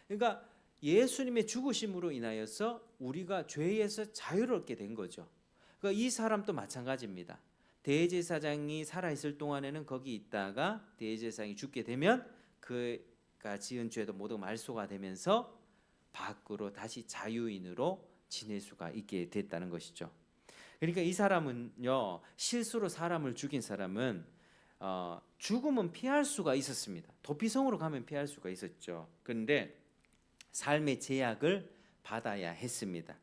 [SPEAKER 1] 그러니까 예수님의 죽으심으로 인하여서 우리가 죄에서 자유를 얻게 된 거죠. 그러니까 이 사람도 마찬가지입니다. 대제사장이 살아있을 동안에는 거기 있다가 대제사장이 죽게 되면 그가 지은 죄도 모두 말소가 되면서 밖으로 다시 자유인으로 지낼 수가 있게 됐다는 것이죠. 그러니까 이 사람은요, 실수로 사람을 죽인 사람은 죽음은 피할 수가 있었습니다. 도피성으로 가면 피할 수가 있었죠. 그런데 삶의 제약을 받아야 했습니다.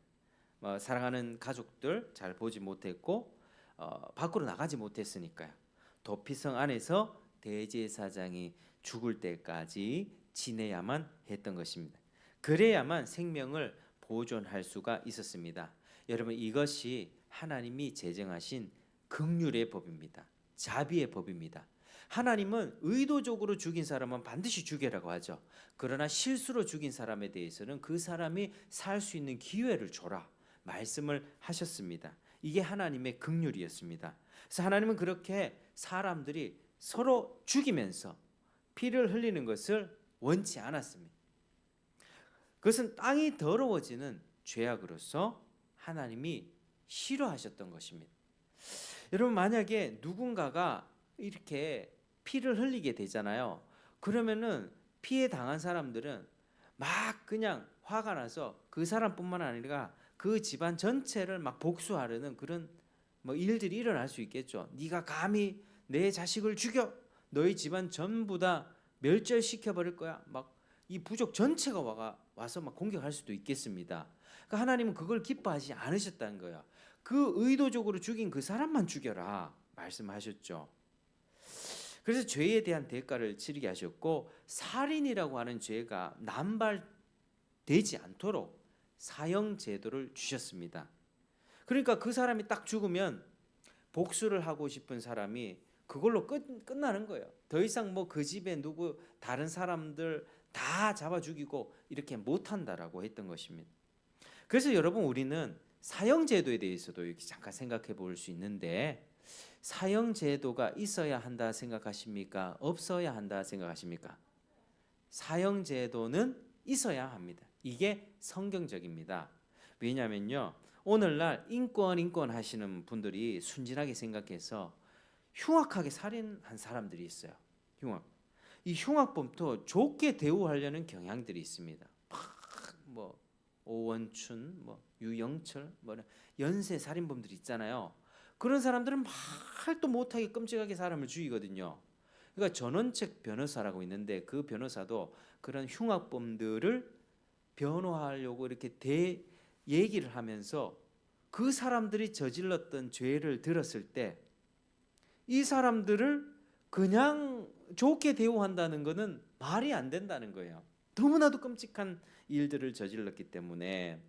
[SPEAKER 1] 사랑하는 가족들 잘 보지 못했고 밖으로 나가지 못했으니까요. 도피성 안에서 대제사장이 죽을 때까지 지내야만 했던 것입니다. 그래야만 생명을 보존할 수가 있었습니다. 여러분, 이것이 하나님이 제정하신 긍휼의 법입니다. 자비의 법입니다. 하나님은 의도적으로 죽인 사람은 반드시 죽여라고 하죠. 그러나 실수로 죽인 사람에 대해서는 그 사람이 살 수 있는 기회를 줘라 말씀을 하셨습니다. 이게 하나님의 긍휼이었습니다. 그래서 하나님은 그렇게 사람들이 서로 죽이면서 피를 흘리는 것을 원치 않았습니다. 그것은 땅이 더러워지는 죄악으로서 하나님이 싫어하셨던 것입니다. 여러분, 만약에 누군가가 이렇게 피를 흘리게 되잖아요. 그러면은 피해 당한 사람들은 막 그냥 화가 나서 그 사람뿐만 아니라 그 집안 전체를 막 복수하려는 그런 일들이 일어날 수 있겠죠. 네가 감히 내 자식을 죽여, 너희 집안 전부 다 멸절시켜 버릴 거야. 막 이 부족 전체가 와서 막 공격할 수도 있겠습니다. 그러니까 하나님은 그걸 기뻐하지 않으셨다는 거예요. 그 의도적으로 죽인 그 사람만 죽여라 말씀하셨죠. 그래서 죄에 대한 대가를 치르게 하셨고, 살인이라고 하는 죄가 남발되지 않도록 사형 제도를 주셨습니다. 그러니까 그 사람이 딱 죽으면 복수를 하고 싶은 사람이 그걸로 끝나는 거예요. 더 이상 그 집에 누구 다른 사람들 다 잡아 죽이고 이렇게 못한다라고 했던 것입니다. 그래서 여러분, 우리는 사형 제도에 대해서도 이렇게 잠깐 생각해 볼 수 있는데, 사형 제도가 있어야 한다 생각하십니까? 없어야 한다 생각하십니까? 사형 제도는 있어야 합니다. 이게 성경적입니다. 왜냐면요, 오늘날 인권 하시는 분들이 순진하게 생각해서 흉악하게 살인한 사람들이 있어요. 이 흉악범도 좋게 대우하려는 경향들이 있습니다. 오원춘, 유영철, 연쇄 살인범들 있잖아요. 그런 사람들은 말도 못하게 끔찍하게 사람을 죽이거든요. 그러니까 전원책 변호사라고 있는데, 그 변호사도 그런 흉악범들을 변호하려고 이렇게 얘기를 하면서 그 사람들이 저질렀던 죄를 들었을 때 이 사람들을 그냥 좋게 대우한다는 것은 말이 안 된다는 거예요. 너무나도 끔찍한 일들을 저질렀기 때문에.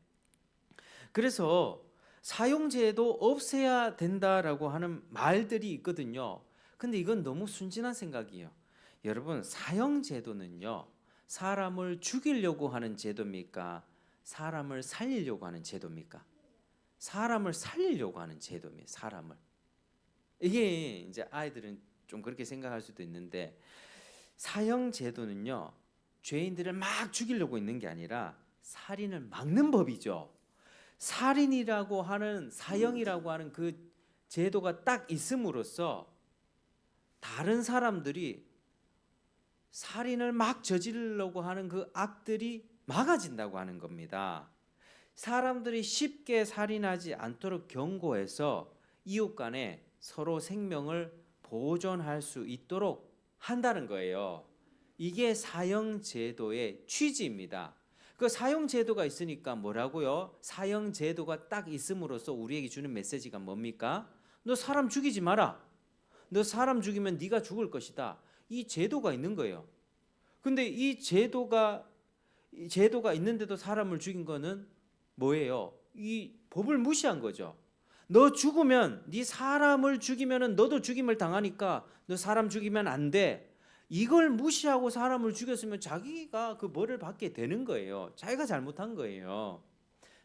[SPEAKER 1] 그래서 사형제도 없애야 된다라고 하는 말들이 있거든요. 근데 이건 너무 순진한 생각이에요. 여러분, 사형제도는요, 사람을 죽이려고 하는 제도입니까? 사람을 살리려고 하는 제도입니까? 사람을 살리려고 하는 제도입니다. 사람을. 이게 이제 아이들은 좀 그렇게 생각할 수도 있는데, 사형제도는요, 죄인들을 막 죽이려고 있는 게 아니라 살인을 막는 법이죠. 살인이라고 하는, 사형이라고 하는 그 제도가 딱 있음으로써 다른 사람들이 살인을 막 저지르려고 하는 그 악들이 막아진다고 하는 겁니다. 사람들이 쉽게 살인하지 않도록 경고해서 이웃 간에 서로 생명을 보존할 수 있도록 한다는 거예요. 이게 사형제도의 취지입니다. 그 사형제도가 있으니까 뭐라고요? 사형제도가 딱 있음으로써 우리에게 주는 메시지가 뭡니까? 너 사람 죽이지 마라. 너 사람 죽이면 네가 죽을 것이다. 이 제도가 있는 거예요. 근데 이 제도가 있는데도 사람을 죽인 거는 뭐예요? 이 법을 무시한 거죠. 너 죽으면 네 사람을 죽이면은 너도 죽임을 당하니까 너 사람 죽이면 안 돼. 이걸 무시하고 사람을 죽였으면 자기가 그 벌을 받게 되는 거예요. 자기가 잘못한 거예요.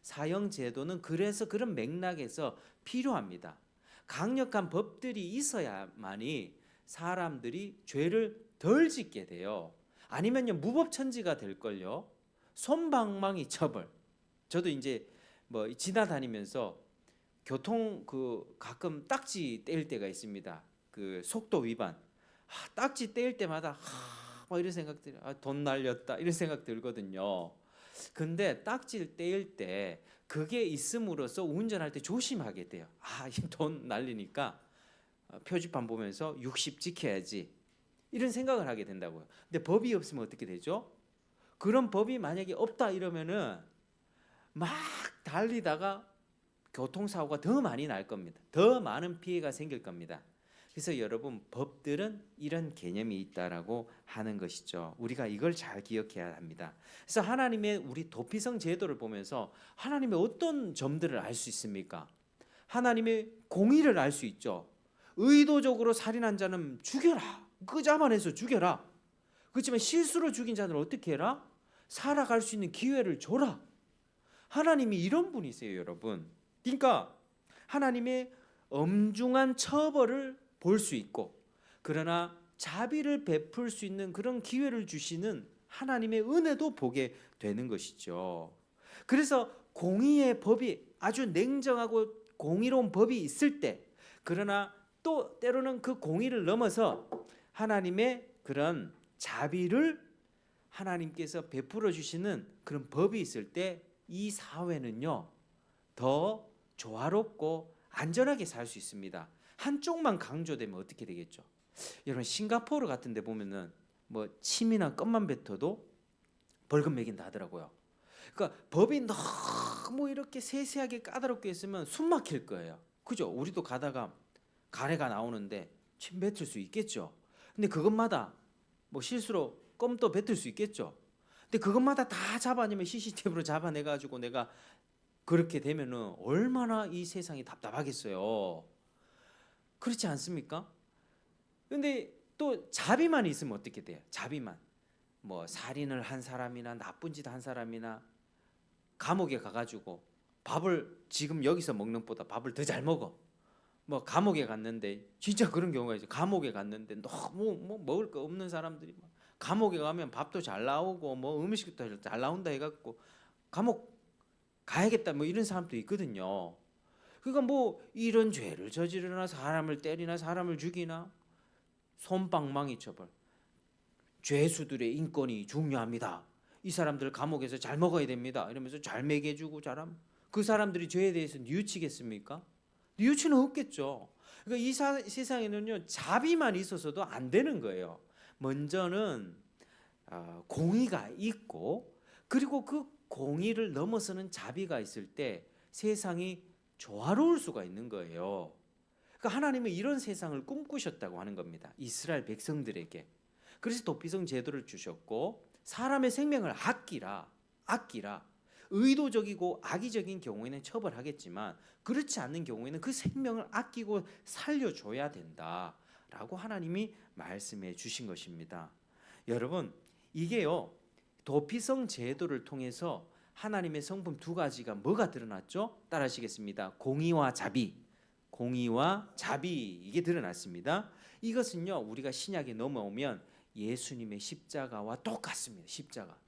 [SPEAKER 1] 사형 제도는 그래서 그런 맥락에서 필요합니다. 강력한 법들이 있어야만이 사람들이 죄를 덜 짓게 돼요. 아니면요 무법천지가 될 걸요. 솜방망이 처벌. 저도 이제 뭐 지나다니면서 교통 가끔 딱지 떼일 때가 있습니다. 그 속도 위반. 딱지 떼일 때마다 막 이런 생각들이 돈 날렸다 이런 생각 들거든요. 근데 딱지를 떼일 때 그게 있음으로써 운전할 때 조심하게 돼요. 이 돈 날리니까 표지판 보면서 60 지켜야지 이런 생각을 하게 된다고요. 근데 법이 없으면 어떻게 되죠? 그런 법이 만약에 없다 이러면은 막 달리다가 교통사고가 더 많이 날 겁니다. 더 많은 피해가 생길 겁니다. 그래서 여러분 법들은 이런 개념이 있다라고 하는 것이죠. 우리가 이걸 잘 기억해야 합니다. 그래서 하나님의 우리 도피성 제도를 보면서 하나님의 어떤 점들을 알 수 있습니까? 하나님의 공의를 알 수 있죠. 의도적으로 살인한 자는 죽여라. 끄자만해서 죽여라. 그렇지만 실수로 죽인 자는 어떻게 해라? 살아갈 수 있는 기회를 줘라. 하나님이 이런 분이세요, 여러분. 그러니까 하나님의 엄중한 처벌을 볼 수 있고 그러나 자비를 베풀 수 있는 그런 기회를 주시는 하나님의 은혜도 보게 되는 것이죠. 그래서 공의의 법이 아주 냉정하고 공의로운 법이 있을 때 그러나 또 때로는 그 공의를 넘어서 하나님의 그런 자비를 하나님께서 베풀어 주시는 그런 법이 있을 때 이 사회는요 더 조화롭고 안전하게 살 수 있습니다. 한쪽만 강조되면 어떻게 되겠죠? 여러분 싱가포르 같은 데 보면은 뭐 침이나 껌만 뱉어도 벌금 매긴다 하더라고요. 그러니까 법이 너무 이렇게 세세하게 까다롭게 있으면 숨 막힐 거예요. 그죠? 우리도 가다가 가래가 나오는데 침 뱉을 수 있겠죠. 근데 그것마다 뭐 실수로 껌도 뱉을 수 있겠죠. 근데 그것마다 다 잡아내면 CCTV로 잡아내가지고 내가 그렇게 되면은 얼마나 이 세상이 답답하겠어요. 그렇지 않습니까? 근데 또 자비만 있으면 어떻게 돼요? 자비만. 뭐 살인을 한 사람이나 나쁜 짓 한 사람이나 감옥에 가가지고 밥을 지금 여기서 먹는 것보다 밥을 더 잘 먹어. 뭐 감옥에 갔는데 진짜 그런 경우가 있어요. 감옥에 갔는데 너무 뭐 먹을 거 없는 사람들이 막 감옥에 가면 밥도 잘 나오고 뭐 음식도 잘 나온다 해갖고 감옥 가야겠다 뭐 이런 사람도 있거든요. 그러니까 뭐 이런 죄를 저지르나 사람을 때리나 사람을 죽이나 솜방망이 처벌. 죄수들의 인권이 중요합니다. 이 사람들 감옥에서 잘 먹어야 됩니다. 이러면서 잘 먹여주고 잘하면 그 사람들이 죄에 대해서 뉘우치겠습니까? 뉘우치는 없겠죠. 그러니까 이 세상에는요 자비만 있어서도 안 되는 거예요. 먼저는 공의가 있고 그리고 그 공의를 넘어서는 자비가 있을 때 세상이 조화로울 수가 있는 거예요. 그러니까 하나님은 이런 세상을 꿈꾸셨다고 하는 겁니다. 이스라엘 백성들에게. 그래서 도피성 제도를 주셨고 사람의 생명을 아끼라. 의도적이고 악의적인 경우에는 처벌하겠지만 그렇지 않는 경우에는 그 생명을 아끼고 살려줘야 된다라고 하나님이 말씀해 주신 것입니다. 여러분 이게요 도피성 제도를 통해서 하나님의 성품 두 가지가 뭐가 드러났죠? 따라하시겠습니다. 공의와 자비. 이게 드러났습니다. 이것은요 우리가 신약에 넘어오면 예수님의 십자가와 똑같습니다. 십자가.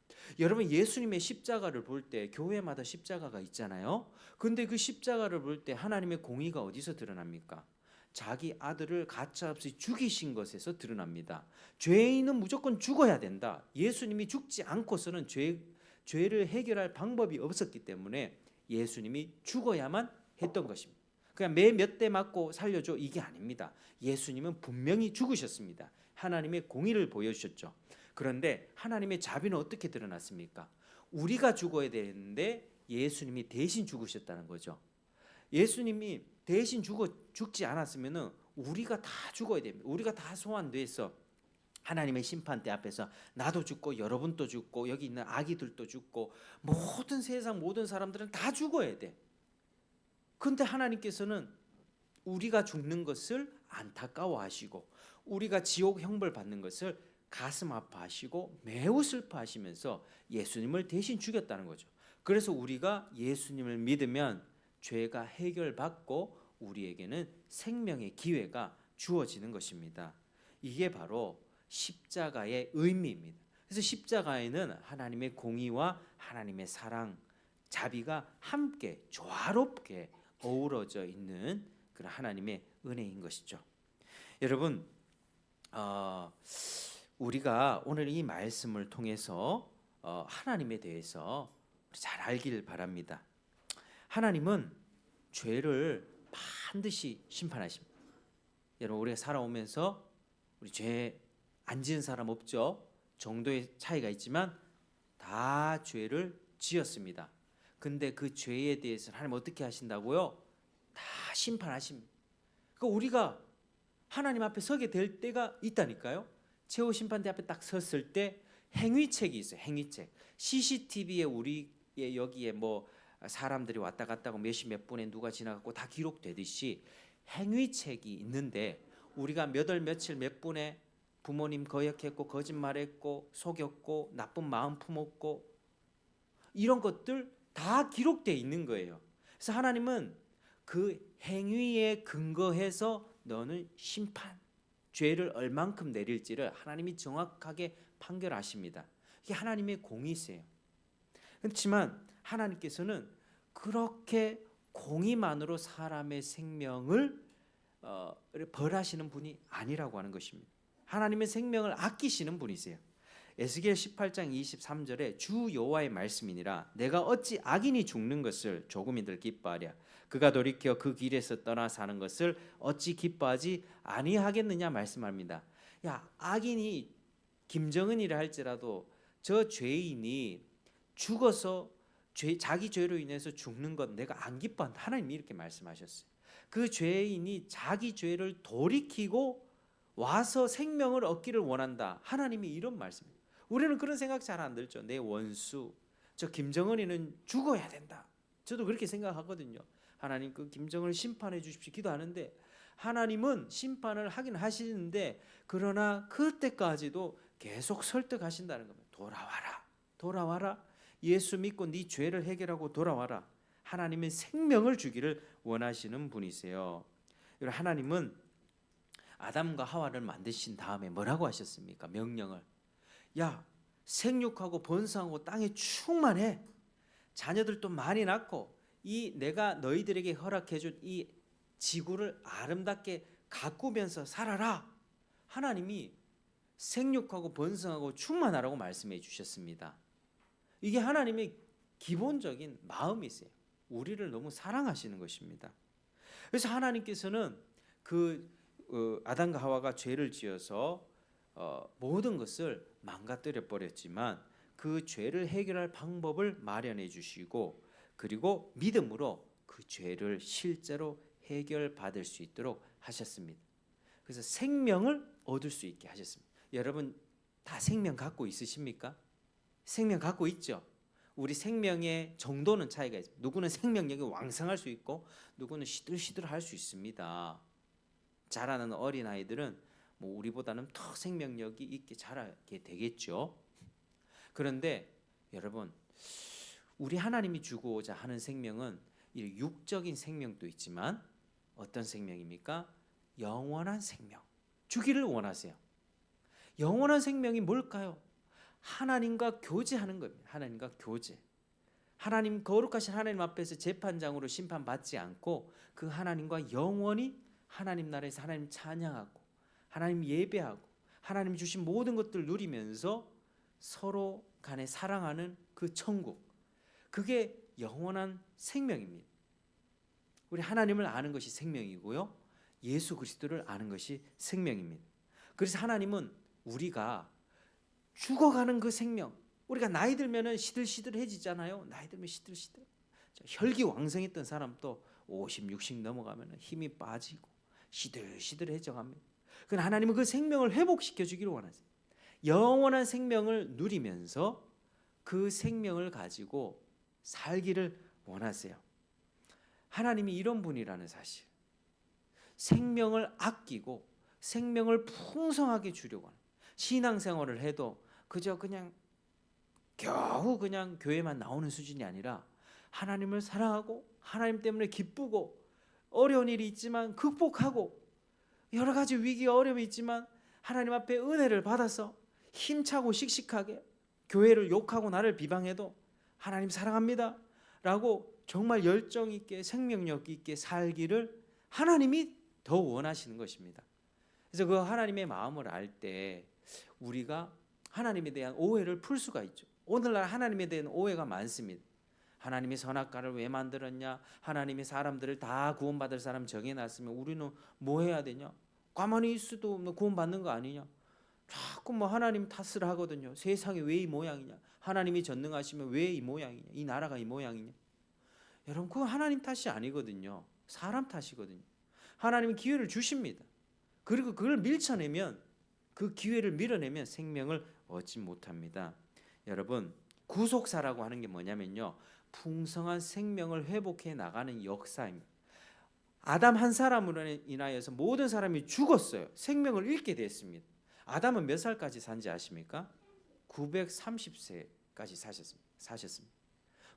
[SPEAKER 1] 여러분 예수님의 십자가를 볼 때 교회마다 십자가가 있잖아요. 근데 그 십자가를 볼 때 하나님의 공의가 어디서 드러납니까? 자기 아들을 가차없이 죽이신 것에서 드러납니다. 죄인은 무조건 죽어야 된다. 예수님이 죽지 않고서는 죄를 해결할 방법이 없었기 때문에 예수님이 죽어야만 했던 것입니다. 그냥 매 몇 대 맞고 살려줘 이게 아닙니다. 예수님은 분명히 죽으셨습니다. 하나님의 공의를 보여주셨죠. 그런데 하나님의 자비는 어떻게 드러났습니까? 우리가 죽어야 되는데 예수님이 대신 죽으셨다는 거죠. 예수님이 대신 죽지 않았으면은 우리가 다 죽어야 됩니다. 우리가 다 소환돼서 하나님의 심판대 앞에서 나도 죽고 여러분도 죽고 여기 있는 아기들도 죽고 모든 세상 모든 사람들은 다 죽어야 돼. 그런데 하나님께서는 우리가 죽는 것을 안타까워하시고 우리가 지옥 형벌 받는 것을 가슴 아파하시고 매우 슬퍼하시면서 예수님을 대신 죽였다는 거죠. 그래서 우리가 예수님을 믿으면 죄가 해결받고 우리에게는 생명의 기회가 주어지는 것입니다. 이게 바로 십자가의 의미입니다. 그래서 십자가에는 하나님의 공의와 하나님의 사랑, 자비가 함께 조화롭게 어우러져 있는 그런 하나님의 은혜인 것이죠. 여러분, 우리가 오늘 이 말씀을 통해서 하나님에 대해서 잘 알기를 바랍니다. 하나님은 죄를 반드시 심판하십니다. 여러분, 우리가 살아오면서 우리 죄 안 지은 사람 없죠? 정도의 차이가 있지만 다 죄를 지었습니다. 근데 그 죄에 대해서 하나님 어떻게 하신다고요? 다 심판하십니다. 그러니까 우리가 하나님 앞에 서게 될 때가 있다니까요. 최후 심판대 앞에 딱 섰을 때 행위책이 있어요. 행위책. CCTV에 우리의 여기에 뭐 사람들이 왔다 갔다 하고 몇 시 몇 분에 누가 지나갔고 다 기록되듯이 행위책이 있는데 우리가 몇 월 며칠 몇 분에 부모님 거역했고 거짓말했고 속였고 나쁜 마음 품었고 이런 것들 다 기록되어 있는 거예요. 그래서 하나님은 그 행위에 근거해서 너는 심판, 죄를 얼만큼 내릴지를 하나님이 정확하게 판결하십니다. 이게 하나님의 공의세요. 그렇지만 하나님께서는 그렇게 공의만으로 사람의 생명을 벌하시는 분이 아니라고 하는 것입니다. 하나님의 생명을 아끼시는 분이세요. 에스겔 18장 23절에 주 여호와의 말씀이니라 내가 어찌 악인이 죽는 것을 조금이들 기뻐하랴 그가 돌이켜 그 길에서 떠나 사는 것을 어찌 기뻐하지 아니하겠느냐 말씀합니다. 야, 악인이 김정은이라 할지라도 저 죄인이 죽어서 자기 죄로 인해서 죽는 것 내가 안 기뻐한다. 하나님이 이렇게 말씀하셨어요. 그 죄인이 자기 죄를 돌이키고 와서 생명을 얻기를 원한다. 하나님이 이런 말씀입니다. 우리는 그런 생각 잘 안 들죠. 내 원수 저 김정은이는 죽어야 된다. 저도 그렇게 생각하거든요. 하나님 그 김정은을 심판해 주십시오 기도하는데 하나님은 심판을 하긴 하시는데 그러나 그때까지도 계속 설득하신다는 겁니다. 돌아와라. 돌아와라. 예수 믿고 네 죄를 해결하고 돌아와라. 하나님은 생명을 주기를 원하시는 분이세요. 하나님은 아담과 하와를 만드신 다음에 뭐라고 하셨습니까? 명령을. 야, 생육하고 번성하고 땅에 충만해. 자녀들도 많이 낳고 이 내가 너희들에게 허락해 준 이 지구를 아름답게 가꾸면서 살아라. 하나님이 생육하고 번성하고 충만하라고 말씀해 주셨습니다. 이게 하나님의 기본적인 마음이세요. 우리를 너무 사랑하시는 것입니다. 그래서 하나님께서는 아담과 하와가 죄를 지어서 모든 것을 망가뜨려 버렸지만 그 죄를 해결할 방법을 마련해 주시고 그리고 믿음으로 그 죄를 실제로 해결받을 수 있도록 하셨습니다. 그래서 생명을 얻을 수 있게 하셨습니다. 여러분 다 생명 갖고 있으십니까? 생명 갖고 있죠. 우리 생명의 정도는 차이가 있습니다. 누구는 생명력이 왕성할 수 있고 누구는 시들시들할 수 있습니다. 자라는 어린아이들은 뭐 우리보다는 더 생명력이 있게 자라게 되겠죠. 그런데 여러분 우리 하나님이 주고자 하는 생명은 이 육적인 생명도 있지만 어떤 생명입니까? 영원한 생명 주기를 원하세요. 영원한 생명이 뭘까요? 하나님과 교제하는 겁니다. 하나님과 교제. 하나님 거룩하신 하나님 앞에서 재판장으로 심판받지 않고 그 하나님과 영원히 하나님 나라에서 하나님 찬양하고 하나님 예배하고 하나님 주신 모든 것들을 누리면서 서로 간에 사랑하는 그 천국. 그게 영원한 생명입니다. 우리 하나님을 아는 것이 생명이고요. 예수 그리스도를 아는 것이 생명입니다. 그래서 하나님은 우리가 죽어가는 그 생명, 우리가 나이 들면은 시들시들해지잖아요. 나이 들면 시들시들. 혈기왕성했던 사람도 50, 60 넘어가면 힘이 빠지고 시들시들해져갑니다. 그러나 하나님은 그 생명을 회복시켜 주기를 원하세요. 영원한 생명을 누리면서 그 생명을 가지고 살기를 원하세요. 하나님이 이런 분이라는 사실. 생명을 아끼고 생명을 풍성하게 주려고 하는, 신앙생활을 해도 그저 그냥 겨우 그냥 교회만 나오는 수준이 아니라 하나님을 사랑하고 하나님 때문에 기쁘고 어려운 일이 있지만 극복하고 여러 가지 위기 어려움이 있지만 하나님 앞에 은혜를 받아서 힘차고 씩씩하게 교회를 욕하고 나를 비방해도 하나님 사랑합니다 라고 정말 열정 있게 생명력 있게 살기를 하나님이 더 원하시는 것입니다. 그래서 그 하나님의 마음을 알 때 우리가 하나님에 대한 오해를 풀 수가 있죠. 오늘날 하나님에 대한 오해가 많습니다. 하나님이 선악과를 왜 만들었냐? 하나님이 사람들을 다 구원받을 사람 정해놨으면 우리는 뭐 해야 되냐? 가만히 있어도 구원받는 거 아니냐? 자꾸 하나님 탓을 하거든요. 세상이 왜 이 모양이냐? 하나님이 전능하시면 왜 이 모양이냐? 이 나라가 이 모양이냐? 여러분 그건 하나님 탓이 아니거든요. 사람 탓이거든요. 하나님은 기회를 주십니다. 그리고 그걸 밀쳐내면, 그 기회를 밀어내면 생명을 얻지 못합니다. 여러분 구속사라고 하는 게 뭐냐면요, 풍성한 생명을 회복해 나가는 역사입니다. 아담 한 사람으로 인하여서 모든 사람이 죽었어요. 생명을 잃게 됐습니다. 아담은 몇 살까지 산지 아십니까? 930세까지 사셨습니다.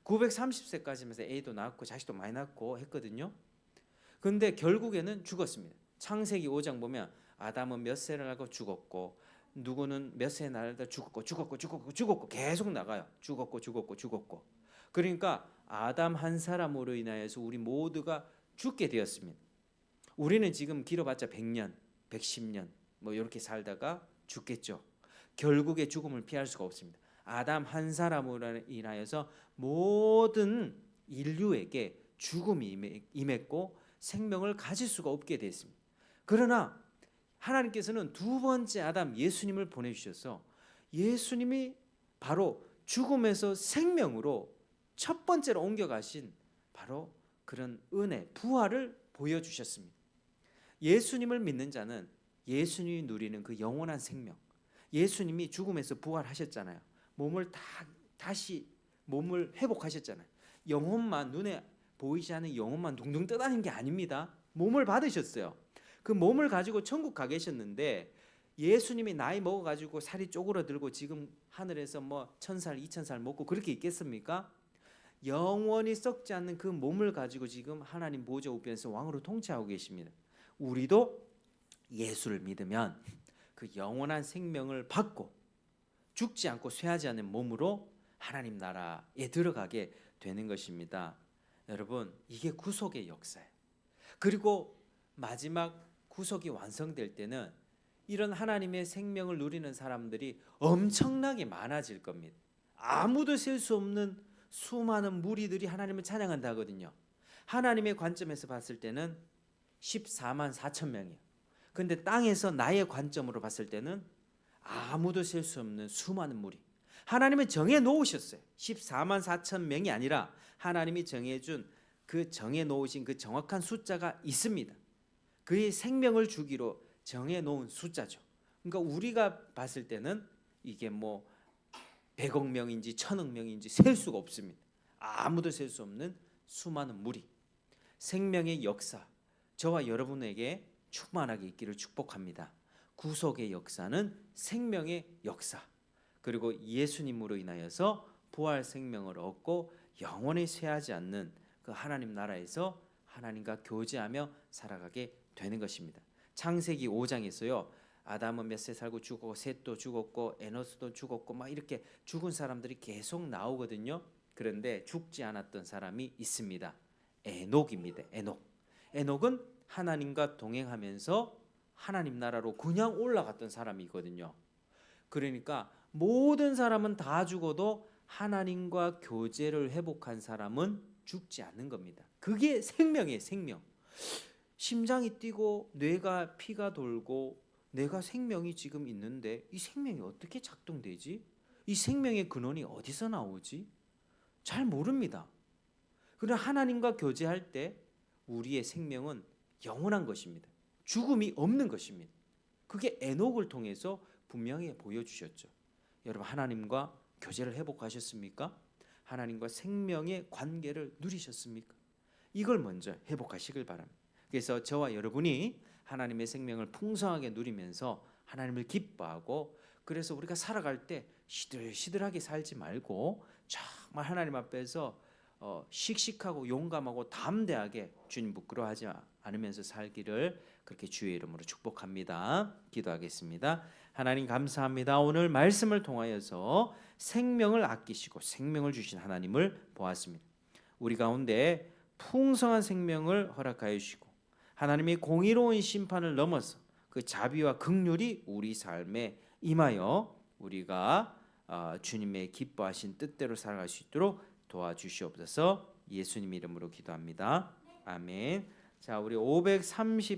[SPEAKER 1] 930세까지면서 애도 낳고 자식도 많이 낳고 했거든요. 근데 결국에는 죽었습니다. 창세기 5장 보면 아담은 몇 세를 낳고 죽었고, 누구는 몇 세 날다 죽었고 계속 나가요. 죽었고. 그러니까 아담 한 사람으로 인하여서 우리 모두가 죽게 되었습니다. 우리는 지금 길어봤자 100년, 110년 이렇게 살다가 죽겠죠. 결국에 죽음을 피할 수가 없습니다. 아담 한 사람으로 인하여서 모든 인류에게 죽음이 임했고 생명을 가질 수가 없게 됐습니다. 그러나 하나님께서는 두 번째 아담 예수님을 보내주셔서 예수님이 바로 죽음에서 생명으로 첫 번째로 옮겨가신 바로 그런 은혜, 부활을 보여주셨습니다. 예수님을 믿는 자는 예수님이 누리는 그 영원한 생명, 예수님이 죽음에서 부활하셨잖아요. 다시 몸을 회복하셨잖아요. 영혼만, 눈에 보이지 않는 영혼만 둥둥 떠다니는 게 아닙니다. 몸을 받으셨어요. 그 몸을 가지고 천국 가 계셨는데 예수님이 나이 먹어가지고 살이 쪼그러들고 지금 하늘에서 1000살, 2000살 먹고 그렇게 있겠습니까? 영원히 썩지 않는 그 몸을 가지고 지금 하나님 보좌 우편에서 왕으로 통치하고 계십니다. 우리도 예수를 믿으면 그 영원한 생명을 받고 죽지 않고 쇠하지 않는 몸으로 하나님 나라에 들어가게 되는 것입니다. 여러분 이게 구속의 역사예요. 그리고 마지막 구속이 완성될 때는 이런 하나님의 생명을 누리는 사람들이 엄청나게 많아질 겁니다. 아무도 셀 수 없는 수많은 무리들이 하나님을 찬양한다 하거든요. 하나님의 관점에서 봤을 때는 14만 4천 명이에요. 근데 땅에서 나의 관점으로 봤을 때는 아무도 셀 수 없는 수많은 무리. 하나님은 정해 놓으셨어요. 14만 4천 명이 아니라 하나님이 정해준 그 정해 놓으신 그 정확한 숫자가 있습니다. 그의 생명을 주기로 정해 놓은 숫자죠. 그러니까 우리가 봤을 때는 이게 100억 명인지 1000억 명인지 셀 수가 없습니다. 아무도 셀 수 없는 수많은 무리. 생명의 역사, 저와 여러분에게 충만하게 있기를 축복합니다. 구속의 역사는 생명의 역사, 그리고 예수님으로 인하여서 부활 생명을 얻고 영원히 쇠하지 않는 그 하나님 나라에서 하나님과 교제하며 살아가게 되는 것입니다. 창세기 5장에서요. 아담은 몇 세 살고 죽었고 셋도 죽었고 에노스도 죽었고 이렇게 죽은 사람들이 계속 나오거든요. 그런데 죽지 않았던 사람이 있습니다. 에녹입니다. 에녹은 하나님과 동행하면서 하나님 나라로 그냥 올라갔던 사람이거든요. 그러니까 모든 사람은 다 죽어도 하나님과 교제를 회복한 사람은 죽지 않는 겁니다. 그게 생명이에요. 생명. 심장이 뛰고 뇌가 피가 돌고 내가 생명이 지금 있는데 이 생명이 어떻게 작동되지? 이 생명의 근원이 어디서 나오지? 잘 모릅니다. 그러나 하나님과 교제할 때 우리의 생명은 영원한 것입니다. 죽음이 없는 것입니다. 그게 에녹을 통해서 분명히 보여주셨죠. 여러분 하나님과 교제를 회복하셨습니까? 하나님과 생명의 관계를 누리셨습니까? 이걸 먼저 회복하시길 바랍니다. 그래서 저와 여러분이 하나님의 생명을 풍성하게 누리면서 하나님을 기뻐하고, 그래서 우리가 살아갈 때 시들시들하게 살지 말고 정말 하나님 앞에서 씩씩하고 용감하고 담대하게 주님 부끄러워하지 않으면서 살기를 그렇게 주의 이름으로 축복합니다. 기도하겠습니다. 하나님 감사합니다. 오늘 말씀을 통하여서 생명을 아끼시고 생명을 주신 하나님을 보았습니다. 우리 가운데 풍성한 생명을 허락하여 주시고 하나님의 공의로운 심판을 넘어서 그 자비와 긍휼이 우리 삶에 임하여 우리가 주님의 기뻐하신 뜻대로 살아갈 수 있도록 도와주시옵소서. 예수님 이름으로 기도합니다. 아멘. 자, 우리 534